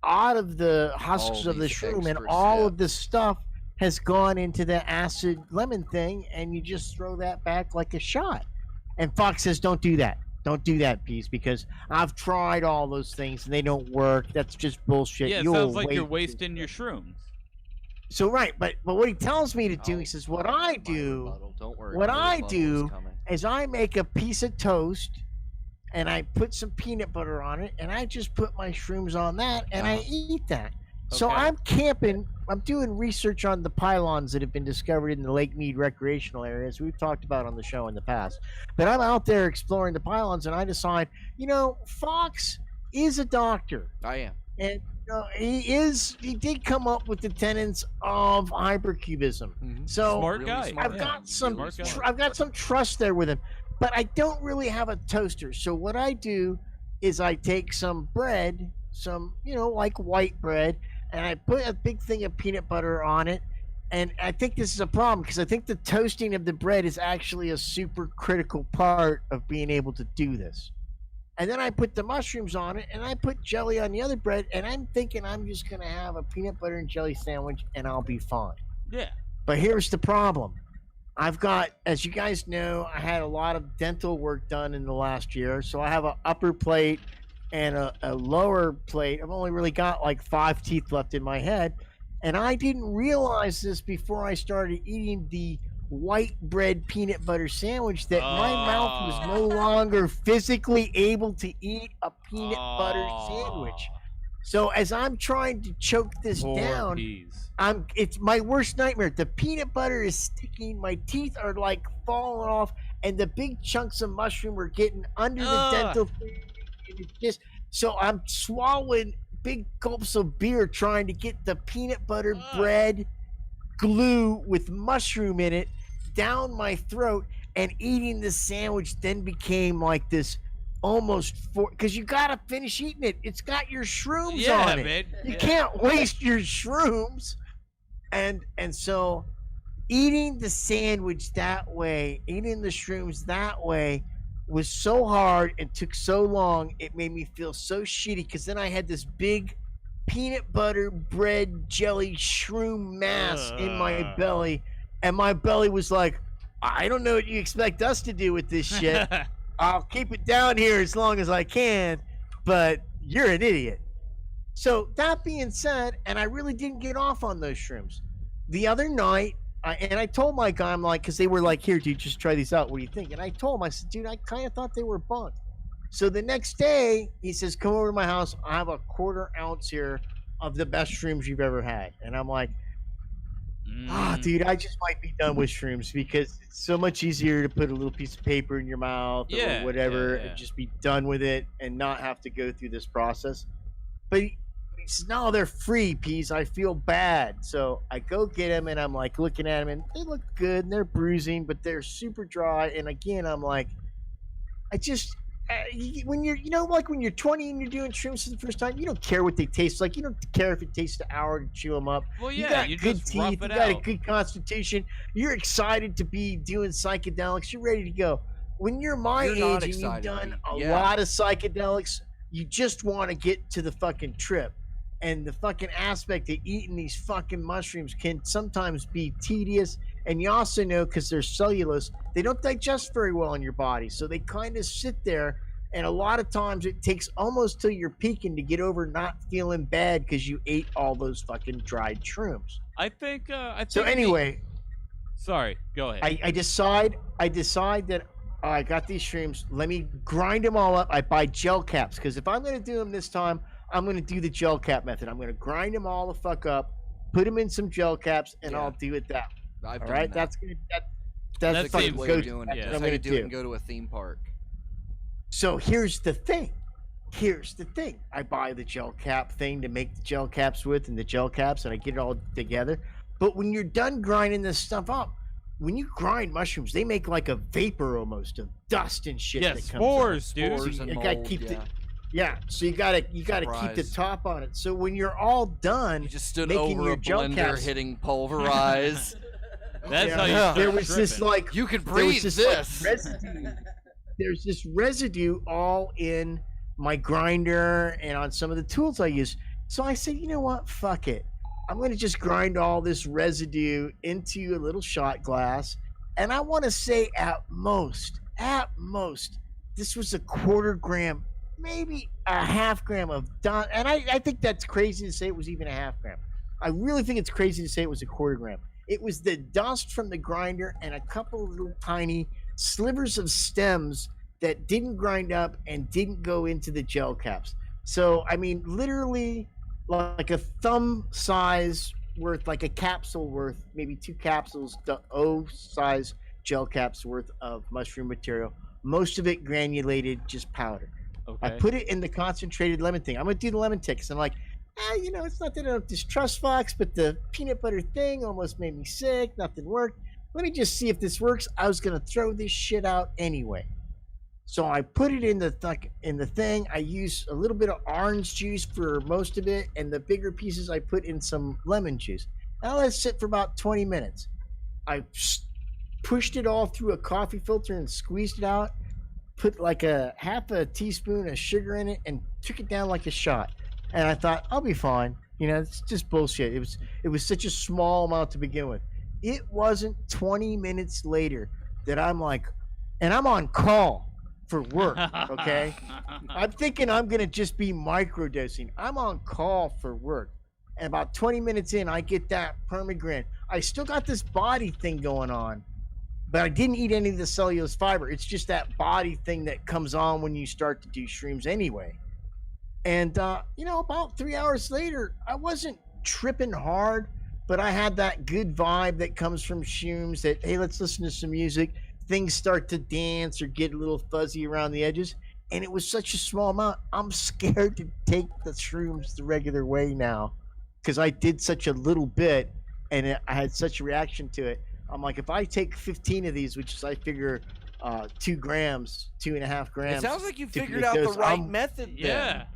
C: out of the husks of the
A: these
C: shroom, and
A: extra
C: all of
A: steps.
C: the stuff has gone into the acid lemon thing, and you just throw that back like a shot. And Fox says, don't do that. Don't do that, Peace, because I've tried all those things and they don't work. That's just bullshit.
B: Yeah, it
C: You'll
B: sounds like you're
C: waste
B: wasting your shrooms.
C: So right, but what he tells me to do, he
A: I'll-
C: says, what
A: I'll
C: I
A: have my
C: do
A: rebuttal. Don't worry.
C: what
A: my
C: I
A: rebuttal
C: do
A: is coming.
C: is I make a piece of toast and I put some peanut butter on it, and I just put my shrooms on that, and I eat that. So
B: Okay.
C: I'm camping. I'm doing research on the pylons that have been discovered in the Lake Mead recreational areas we've talked about on the show in the past. But I'm out there exploring the pylons, and I decide, Fox is a doctor,
A: I am.
C: and he did come up with the tenets of hypercubism. So
B: Smart guy.
C: I've
A: yeah.
C: got some
B: Smart guy.
C: I've got some trust there with him, but I don't really have a toaster. So what I do is I take some bread, some like white bread, and I put a big thing of peanut butter on it. And I think this is a problem because I think the toasting of the bread is actually a super critical part of being able to do this. And then I put the mushrooms on it, and I put jelly on the other bread, and I'm thinking I'm just gonna have a peanut butter and jelly sandwich, and I'll be fine.
B: Yeah.
C: But here's the problem. I've got, as you guys know, I had a lot of dental work done in the last year. So I have an upper plate and a lower plate. I've only really got like 5 teeth left in my head. And I didn't realize this before I started eating the white bread peanut butter sandwich that my mouth was no longer physically able to eat a peanut butter sandwich. So as I'm trying to choke this
B: Poor
C: down,
B: peas.
C: it's my worst nightmare. The peanut butter is sticking, my teeth are like falling off, and the big chunks of mushroom are getting under the dental thing. And it's just so I'm swallowing big gulps of beer trying to get the peanut butter bread glue with mushroom in it down my throat, and eating the sandwich then became like this almost because you gotta finish eating it. It's got your shrooms
B: Yeah,
C: on it.
B: man.
C: You
B: Yeah.
C: can't waste your shrooms. And so eating the sandwich that way, eating the shrooms that way was so hard and took so long. It made me feel so shitty because then I had this big peanut butter bread jelly shroom mass in my belly, and my belly was like, I don't know what you expect us to do with this shit. I'll keep it down here as long as I can, but you're an idiot. So that being said, and I really didn't get off on those shrooms. The other night, and I told my guy, I'm like, because they were like, here, dude, just try these out. What do you think? And I told him, I said, dude, I kind of thought they were bunk. So the next day, he says, come over to my house. I have a 1/4 ounce here of the best shrooms you've ever had. And I'm like, dude, I just might be done with shrooms because it's so much easier to put a little piece of paper in your mouth
B: Yeah,
C: or whatever
B: yeah.
C: and just be done with it and not have to go through this process. But he says, no, they're free, Peas. I feel bad. So I go get them, and I'm like looking at them, and they look good, and they're bruising, but they're super dry. And again, I'm like, I just, when you're, like when you're 20 and you're doing shrooms for the first time, you don't care what they taste like. You don't care if it takes an hour to chew them up.
B: Well,
C: You
B: yeah,
C: got
B: you
C: good
B: just
C: teeth.
B: rough
C: You
B: it
C: got a
B: out.
C: good constitution. You're excited to be doing psychedelics. You're ready to go. When you're my
A: You're not
C: age and you've
A: excited,
C: done
A: Pete.
C: a
A: Yeah.
C: lot of psychedelics, you just want to get to the fucking trip. And the fucking aspect of eating these fucking mushrooms can sometimes be tedious. And you also know, because they're cellulose, they don't digest very well in your body. So they kind of sit there. And a lot of times it takes almost till you're peaking to get over not feeling bad because you ate all those fucking dried shrooms.
B: I think.
C: So anyway,
B: Sorry. Go ahead.
C: I decide that I got these shrooms. Let me grind them all up. I buy gel caps because if I'm going to do them this time, I'm going to do the gel cap method. I'm going to grind them all the fuck up, put them in some gel caps, and
A: Yeah.
C: I'll do it that way.
A: I've
C: All
A: done
C: right?
A: that.
C: That's going to
B: That
C: that's the
A: That's
B: seems
A: the way
C: go
A: of doing it.
B: yeah.
A: That's
C: I'm
A: how you
C: gonna
A: do it
C: do.
A: and go to a theme park.
C: So here's the thing. I buy the gel cap thing to make the gel caps with and the gel caps, and I get it all together. But when you're done grinding this stuff up, when you grind mushrooms, they make like a vapor almost of dust and shit
B: Yeah,
C: that
B: spores, dude.
A: Spores
C: So
A: and
C: you gotta
A: mold,
C: keep
A: yeah.
C: Yeah, so you gotta keep the
A: Surprise.
C: top on it. So when you're all done,
A: You just stood
C: making
A: over
C: your
A: a
C: gel
A: blender
C: caps-
A: hitting pulverize.
B: That's
C: Yeah.
B: how you
A: Yeah.
B: start
C: there was this
B: tripping.
C: like
A: You can
C: there was
A: breathe
C: this,
A: this.
C: like, residue. There's this residue all in my grinder and on some of the tools I use. So I said, you know what? Fuck it. I'm going to just grind all this residue into a little shot glass. And I want to say at most, this was a 1/4 gram, maybe a 1/2 gram of dust. And I think that's crazy to say it was even a 1/2 gram. I really think it's crazy to say it was a 1/4 gram. It was the dust from the grinder and a couple of little tiny slivers of stems that didn't grind up and didn't go into the gel caps. So, I mean, literally like a thumb size worth, like a capsule worth, maybe 2 capsules, the O size gel caps worth of mushroom material. Most of it granulated, just powder. I
B: Okay.
C: put it in the concentrated lemon thing. I'm going to do the lemon tick. I'm like, it's not that I don't distrust Fox, but the peanut butter thing almost made me sick. Nothing worked. Let me just see if this works. I was going to throw this shit out anyway. So I put it in the thing. I use a little bit of orange juice for most of it, and the bigger pieces I put in some lemon juice. Now let it sit for about 20 minutes. I pushed it all through a coffee filter and squeezed it out. Put like a 1/2 teaspoon of sugar in it and took it down like a shot. And I thought, I'll be fine. It's just bullshit. It was such a small amount to begin with. It wasn't 20 minutes later that I'm like, and I'm on call for work, okay? I'm thinking I'm going to just be microdosing. I'm on call for work. And about 20 minutes in, I get that permagrin. I still got this body thing going on, but I didn't eat any of the cellulose fiber. It's just that body thing that comes on when you start to do shrooms anyway. And, about 3 hours later, I wasn't tripping hard, but I had that good vibe that comes from shrooms that, hey, let's listen to some music. Things start to dance or get a little fuzzy around the edges. And it was such a small amount. I'm scared to take the shrooms the regular way now because I did such a little bit and I had such a reaction to it. I'm like, if I take 15 of these, which is I figure 2 grams, 2.5 grams.
A: It sounds like you
C: to
A: figured
C: be a
A: out the
C: dose,
A: right
C: I'm-
A: method.
B: Yeah.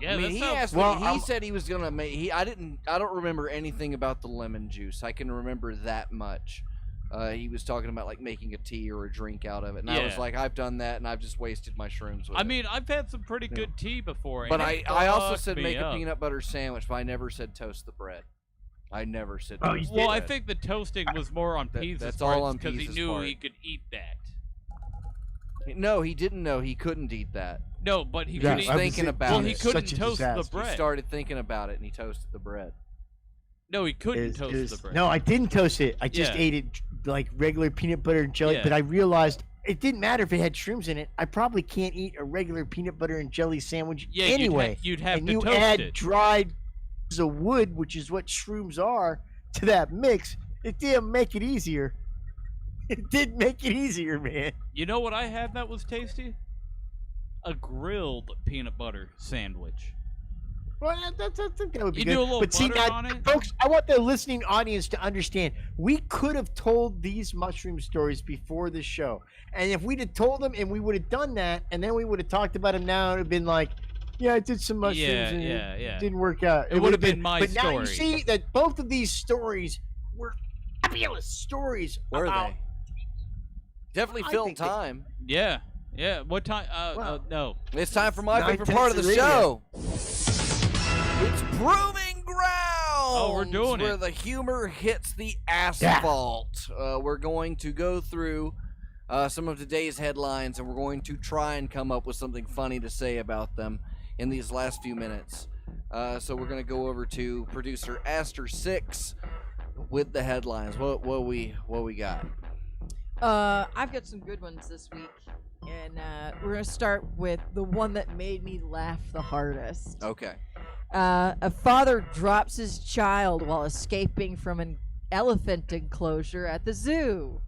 B: Yeah,
A: I mean,
B: that
A: he
B: sounds-
A: asked
C: Well,
A: me. He
C: I'm-
A: said he was gonna make. I don't remember anything about the lemon juice. I can remember that much. He was talking about like making a tea or a drink out of it, and I was
B: Yeah.
A: like, I've done that, and I've just wasted my shrooms with
B: I
A: it.
B: mean, I've had some pretty good tea before.
A: But
B: and it
A: I also
B: fucked
A: said
B: me
A: make
B: up.
A: a peanut butter sandwich, but I never said toast the bread. I never said.
C: Oh,
A: toast
C: you
A: the
C: did?
B: Well, I
A: bread.
B: think the toasting was more on
A: That-
B: Peeves'
A: that's
B: part
A: all on
B: because he
A: Peeves'
B: knew
A: part.
B: he could eat that.
A: No, he didn't know he couldn't eat that.
B: No, but he
C: Yeah,
B: could eat.
A: I was thinking about
B: well,
A: it.
B: he
A: It's
B: couldn't
C: such a
B: toast the
C: disaster.
B: bread.
A: He started thinking about it, and he toasted the bread.
B: No, he couldn't toast the bread.
C: No, I didn't toast it. I just
B: Yeah.
C: ate it like regular peanut butter and jelly.
B: Yeah.
C: But I realized it didn't matter if it had shrooms in it. I probably can't eat a regular peanut butter and jelly sandwich
B: Yeah,
C: anyway.
B: you'd have
C: And
B: to
C: you
B: toast
C: add
B: it.
C: dried pieces of wood, which is what shrooms are, to that mix. It didn't make it easier. It did make it easier, man.
B: You know what I had that was tasty? A grilled peanut butter sandwich.
C: Well, that would be
B: You
C: good.
B: do a little
C: but see,
B: butter on it?
C: folks, I want the listening audience to understand. We could have told these mushroom stories before the show, and if we'd have told them and we would have done that, and then we would have talked about them now, it would have been like, yeah, I did some mushrooms and it didn't work out.
B: It would have been my
C: but now you
B: story.
C: see that both of these stories were fabulous stories.
A: Were
C: about,
A: they? Definitely
C: I
A: filled
C: think they-
A: time.
B: Yeah. Yeah. What time?
C: Well,
B: No.
A: It's time for my
C: Nine
A: favorite part of the
C: tenths of
A: show. It's Proving Ground.
B: we're doing
A: where
B: it.
A: the humor hits the asphalt. We're going to go through some of today's headlines, and we're going to try and come up with something funny to say about them in these last few minutes. So we're going to go over to producer Aster 6 with the headlines. What we got?
D: I've got some good ones this week, and we're gonna start with the one that made me laugh the hardest.
A: Okay.
D: A father drops his child while escaping from an elephant enclosure at the zoo.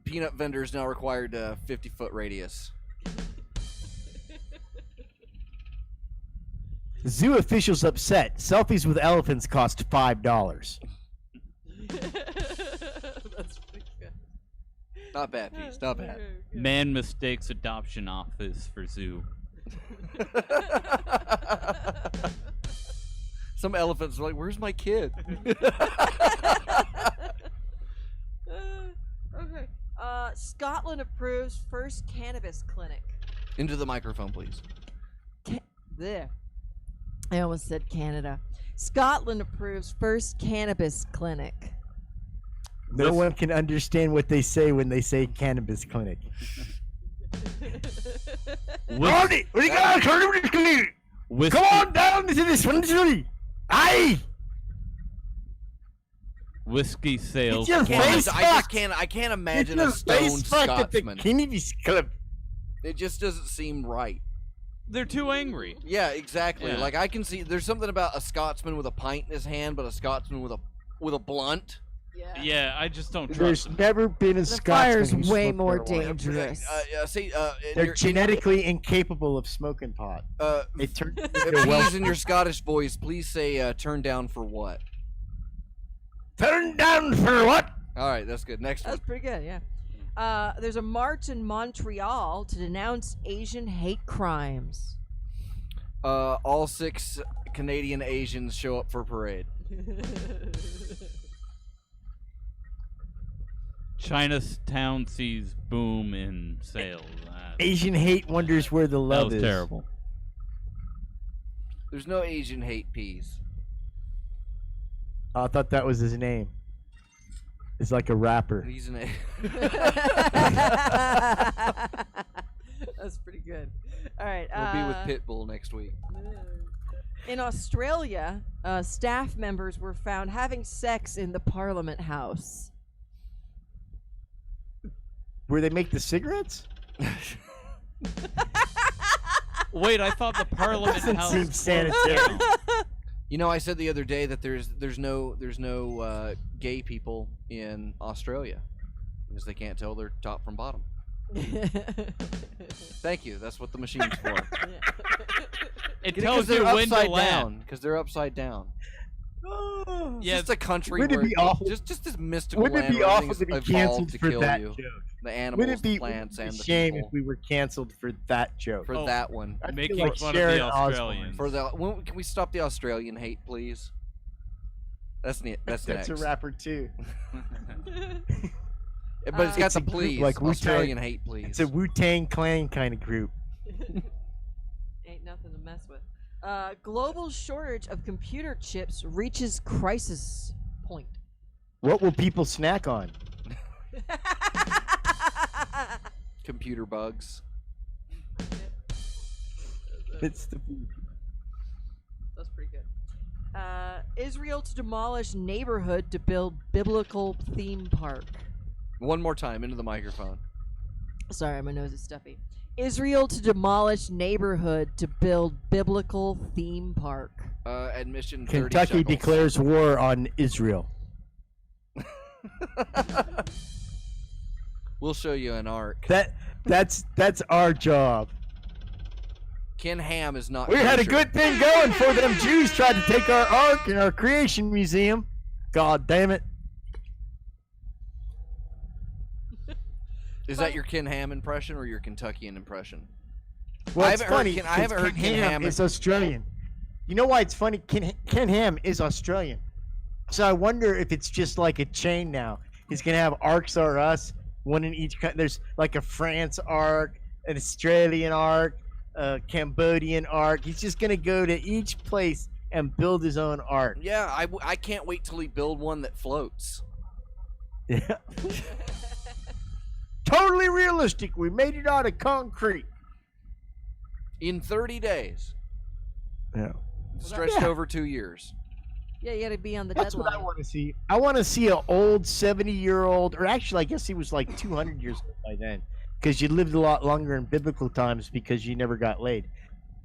A: Peanut vendors now required a 50-foot radius.
C: Zoo officials upset. Selfies with elephants cost $5.
D: That's pretty good.
A: Not bad, Peace. Not bad.
B: Man mistakes adoption office for zoo.
A: Some elephants are like, "Where's my kid?"
D: Okay. Scotland approves first cannabis clinic.
A: Into the microphone, please.
D: There. I almost said Canada. Scotland approves first cannabis clinic.
C: No one can understand what they say when they say cannabis clinic. Arnie, what do you got? Come on down to this one. Aye!
B: Whiskey sales.
C: Get your face
A: I
C: fucked.
A: can't imagine
C: Get
A: a
C: your face
A: stoned
C: fucked at the
A: Scotsman.
C: cannabis club.
A: It just doesn't seem right.
B: They're too angry.
A: Yeah, exactly.
B: Yeah.
A: Like I can see there's something about a Scotsman with a pint in his hand, but a Scotsman with a blunt.
B: Yeah, I just don't trust
C: There's
B: them.
C: never been a
D: The
C: Scotsman
D: fire's
C: who's
D: way
C: smoked
D: more
C: marijuana.
D: dangerous.
C: They're genetically incapable of smoking pot. They turn into
A: Please, in your Scottish voice, please say "turn down for what."
C: Turn down for what?
A: All right, that's good. Next one.
D: That's pretty good, yeah. There's a march in Montreal to denounce Asian hate crimes.
A: All 6 Canadian Asians show up for parade.
B: Chinatown sees boom in sales.
C: Asian hate wonders where the
B: That
C: love
B: was
C: is.
B: terrible.
A: There's no Asian hate peas.
C: I thought that was his name. It's like a rapper.
A: He's an
D: That's pretty good. All right.
A: We'll be with Pitbull next week.
D: In Australia, staff members were found having sex in the Parliament House.
C: Where they make the cigarettes?
B: Wait, I thought the Parliament
C: Doesn't
B: House
C: seem
B: closed
C: sanitary.
B: down.
A: You know, I said the other day that there's no gay people in Australia because they can't tell their top from bottom. Thank you. That's what the machine's for.
B: It
A: Because
B: tells
A: they're
B: you when to
A: upside
B: land.
A: down. Because they're upside down. It's
B: Yeah,
A: just a country
C: Wouldn't it
A: where
C: be awful-
A: just this mystical
C: Wouldn't
A: land
C: it be
A: where
C: awful
A: everything's
C: to be
A: evolved
C: canceled
A: to
C: for
A: kill
C: that
A: you.
C: joke?
A: The animals,
C: Wouldn't it be
A: the plants,
C: a
A: and the
C: shame
A: people.
C: if we were canceled for that joke?
A: For
B: Oh.
A: that one.
C: I feel
B: Making
C: like
B: fun of
C: Sharon
B: the
C: Osbourne.
B: Australians.
A: For the can we stop the Australian hate, please? That's
C: That's
A: next.
C: a rapper too.
A: But it's got
C: It's
A: the
C: a group
A: please.
C: like Wu-Tang.
A: Australian hate, please.
C: It's a Wu-Tang Clan kind of group.
D: Ain't nothing to mess with. Global shortage of computer chips reaches crisis point.
C: What will people snack on?
A: Computer bugs.
C: It's the
D: That's pretty good. Israel to demolish neighborhood to build biblical theme park.
A: One more time into the microphone.
D: Sorry, my nose is stuffy. Israel to demolish neighborhood to build biblical theme park.
A: Admission 30
C: Kentucky
A: shekels.
C: declares war on Israel.
A: We'll show you an arc.
C: That's our job.
A: Ken Ham is not.
C: We had a
A: kosher.
C: good thing going for them Jews tried to take our ark and our creation museum. God damn it.
A: Is that your Ken Ham impression or your Kentuckian impression?
C: Well,
A: I
C: it's
A: haven't heard
C: funny.
A: Ken- I haven't heard Ken Ham-
C: is Australian. You know why it's funny? Ken Ham is Australian. So I wonder if it's just like a chain now. He's going to have Arcs R Us, one in each country. There's like a France Arc, an Australian Arc, a Cambodian Arc. He's just going to go to each place and build his own Arc.
A: Yeah, I can't wait till he build one that floats.
C: Yeah. Totally realistic. We made it out of concrete.
A: In 30 days.
C: Yeah.
A: Stretched
C: Yeah.
A: over 2 years.
D: Yeah, you got to be on the
C: That's
D: deadline.
C: what I want to see. I want to see an old 70-year-old, or actually, I guess he was like 200 years old by then, because you lived a lot longer in biblical times because you never got laid.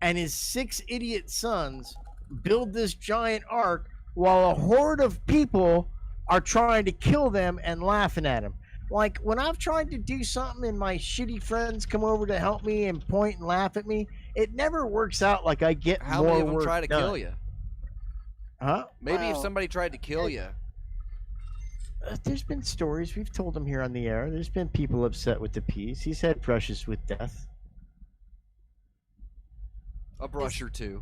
C: and his 6 idiot sons build this giant ark while a horde of people are trying to kill them and laughing at him. Like, when I've tried to do something and my shitty friends come over to help me and point and laugh at me, it never works out like I get
A: How
C: more
A: many of them
C: work
A: try to
C: done.
A: kill you?
C: Huh?
A: Maybe if
C: Well,
A: somebody tried to kill you.
C: There's been stories, we've told them here on the air. There's been people upset with the peas. He's had brushes with death.
A: A brush or two.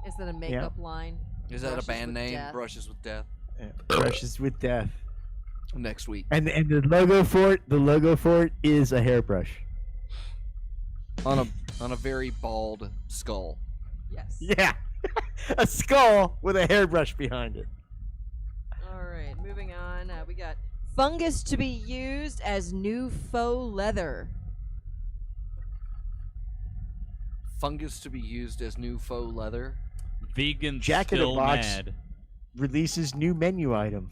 D: Is that a makeup line?
A: Is that a
D: Brushes
A: band
D: with
A: name?
D: Death.
A: Brushes with Death.
C: Yeah, brushes with death.
A: Next week.
C: And the logo for it is a hairbrush.
A: On a very bald skull.
D: Yes.
C: Yeah. A skull with a hairbrush behind it.
D: All right, moving on. We got fungus to be used as new faux leather.
A: Fungus to be used as new faux leather.
B: Vegan
C: Jack in the
B: still
C: Box.
B: mad.
C: Releases new menu item.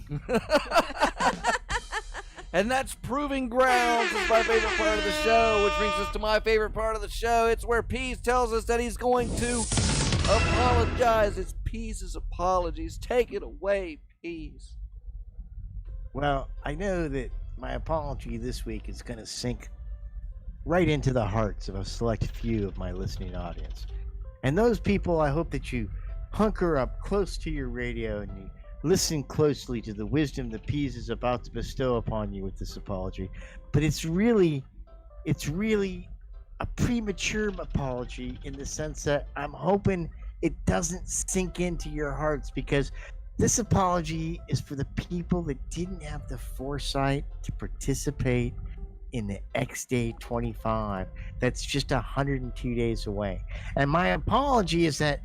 A: And that's Proving Grounds. It's my favorite part of the show, which brings us to my favorite part of the show. It's where Pease tells us that he's going to apologize. It's Pease's apologies. Take it away, Pease.
C: Well, I know that my apology this week is going to sink right into the hearts of a select few of my listening audience. And those people, I hope that you hunker up close to your radio and you listen closely to the wisdom that Pease is about to bestow upon you with this apology. But it's really a premature apology in the sense that I'm hoping it doesn't sink into your hearts, because this apology is for the people that didn't have the foresight to participate in the X Day 25 that's just 102 days away. And my apology is that,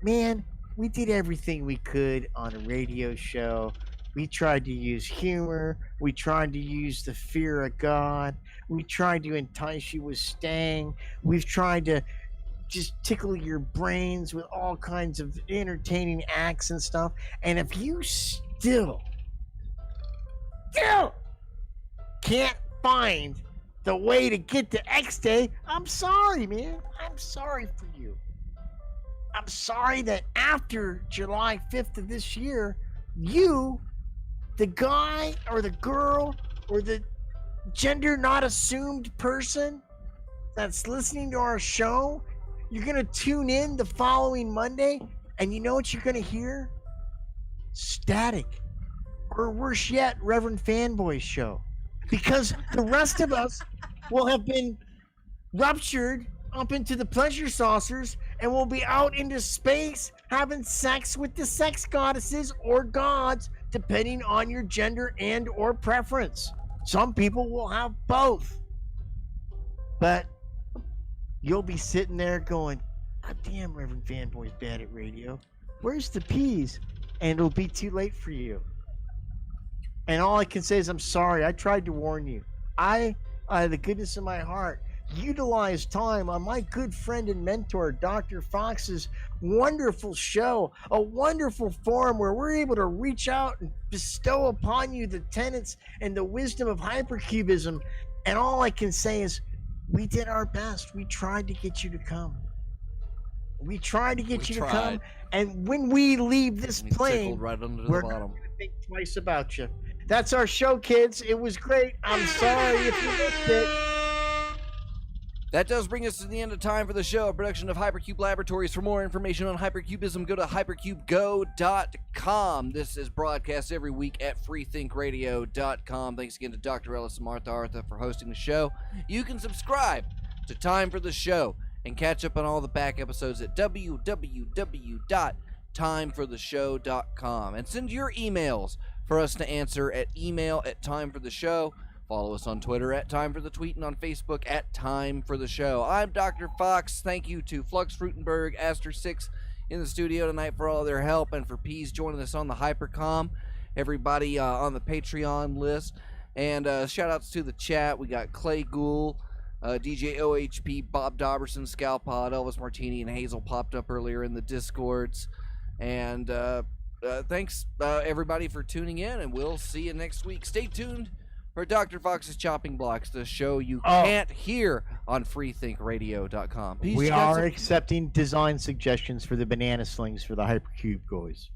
C: man, we did everything we could on a radio show. We tried to use humor. We tried to use the fear of God. We tried to entice you with staying. We've tried to just tickle your brains with all kinds of entertaining acts and stuff. And if you still can't find the way to get to X Day, I'm sorry, man. I'm sorry for you. I'm sorry that after July 5th of this year, you, the guy or the girl or the gender not assumed person that's listening to our show, you're going to tune in the following Monday, and you know what you're going to hear? Static. Or worse yet, Reverend Fanboy's show. Because the rest of us will have been ruptured up into the pleasure saucers and we'll be out into space having sex with the sex goddesses or gods, depending on your gender and or preference. Some people will have both. But you'll be sitting there going, God damn, Reverend Fanboy's bad at radio. Where's the Peas? And it'll be too late for you. And all I can say is I'm sorry. I tried to warn you. I, out of the goodness of my heart, utilize time on my good friend and mentor, Dr. Fox's wonderful show, a wonderful forum where we're able to reach out and bestow upon you the tenets and the wisdom of hypercubism. And all I can say is we did our best. We tried to get you to come. We tried to get you to come. And when we leave this
A: We
C: plane,
A: tickled right under
C: we're
A: the
C: not
A: bottom.
C: going to think twice about you. That's our show, kids. It was great. I'm sorry if you missed it.
A: That does bring us to the end of Time for the Show, a production of Hypercube Laboratories. For more information on hypercubism, go to hypercubego.com. This is broadcast every week at freethinkradio.com. Thanks again to Dr. Ellis and Martha Artha for hosting the show. You can subscribe to Time for the Show and catch up on all the back episodes at www.timefortheshow.com. And send your emails for us to answer at email@timefortheshow. Follow us on Twitter at Time for the Tweet and on Facebook at Time for the Show. I'm Dr. Fox. Thank you to Flux Frutenberg, Aster6 in the studio tonight for all their help, and for Pease joining us on the Hypercom. Everybody on the Patreon list. And shout outs to the chat. We got Clay Gould, DJ OHP, Bob Dobberson, Scalpod, Elvis Martini, and Hazel popped up earlier in the Discords. And thanks everybody for tuning in, and we'll see you next week. Stay tuned for Dr. Fox's Chopping Blocks, the show you
C: Oh.
A: can't hear on freethinkradio.com. Peace,
C: We
A: you guys.
C: are accepting design suggestions for the banana slings for the Hypercube goys.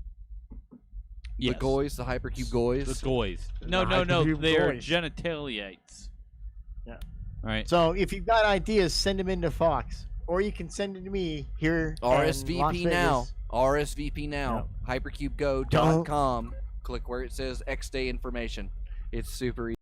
A: The goys, the Hypercube goys.
B: The goys. No,
C: The
B: no, no.
C: Hypercube
B: They're
C: goys.
B: genitaliates.
C: Yeah.
B: All right.
C: So if you've got ideas, send them into Fox, or you can send it to me here. in Las
A: RSVP now.
C: Vegas.
A: RSVP now.
C: No.
A: Hypercubego.com. Click where it says X Day information. It's super easy.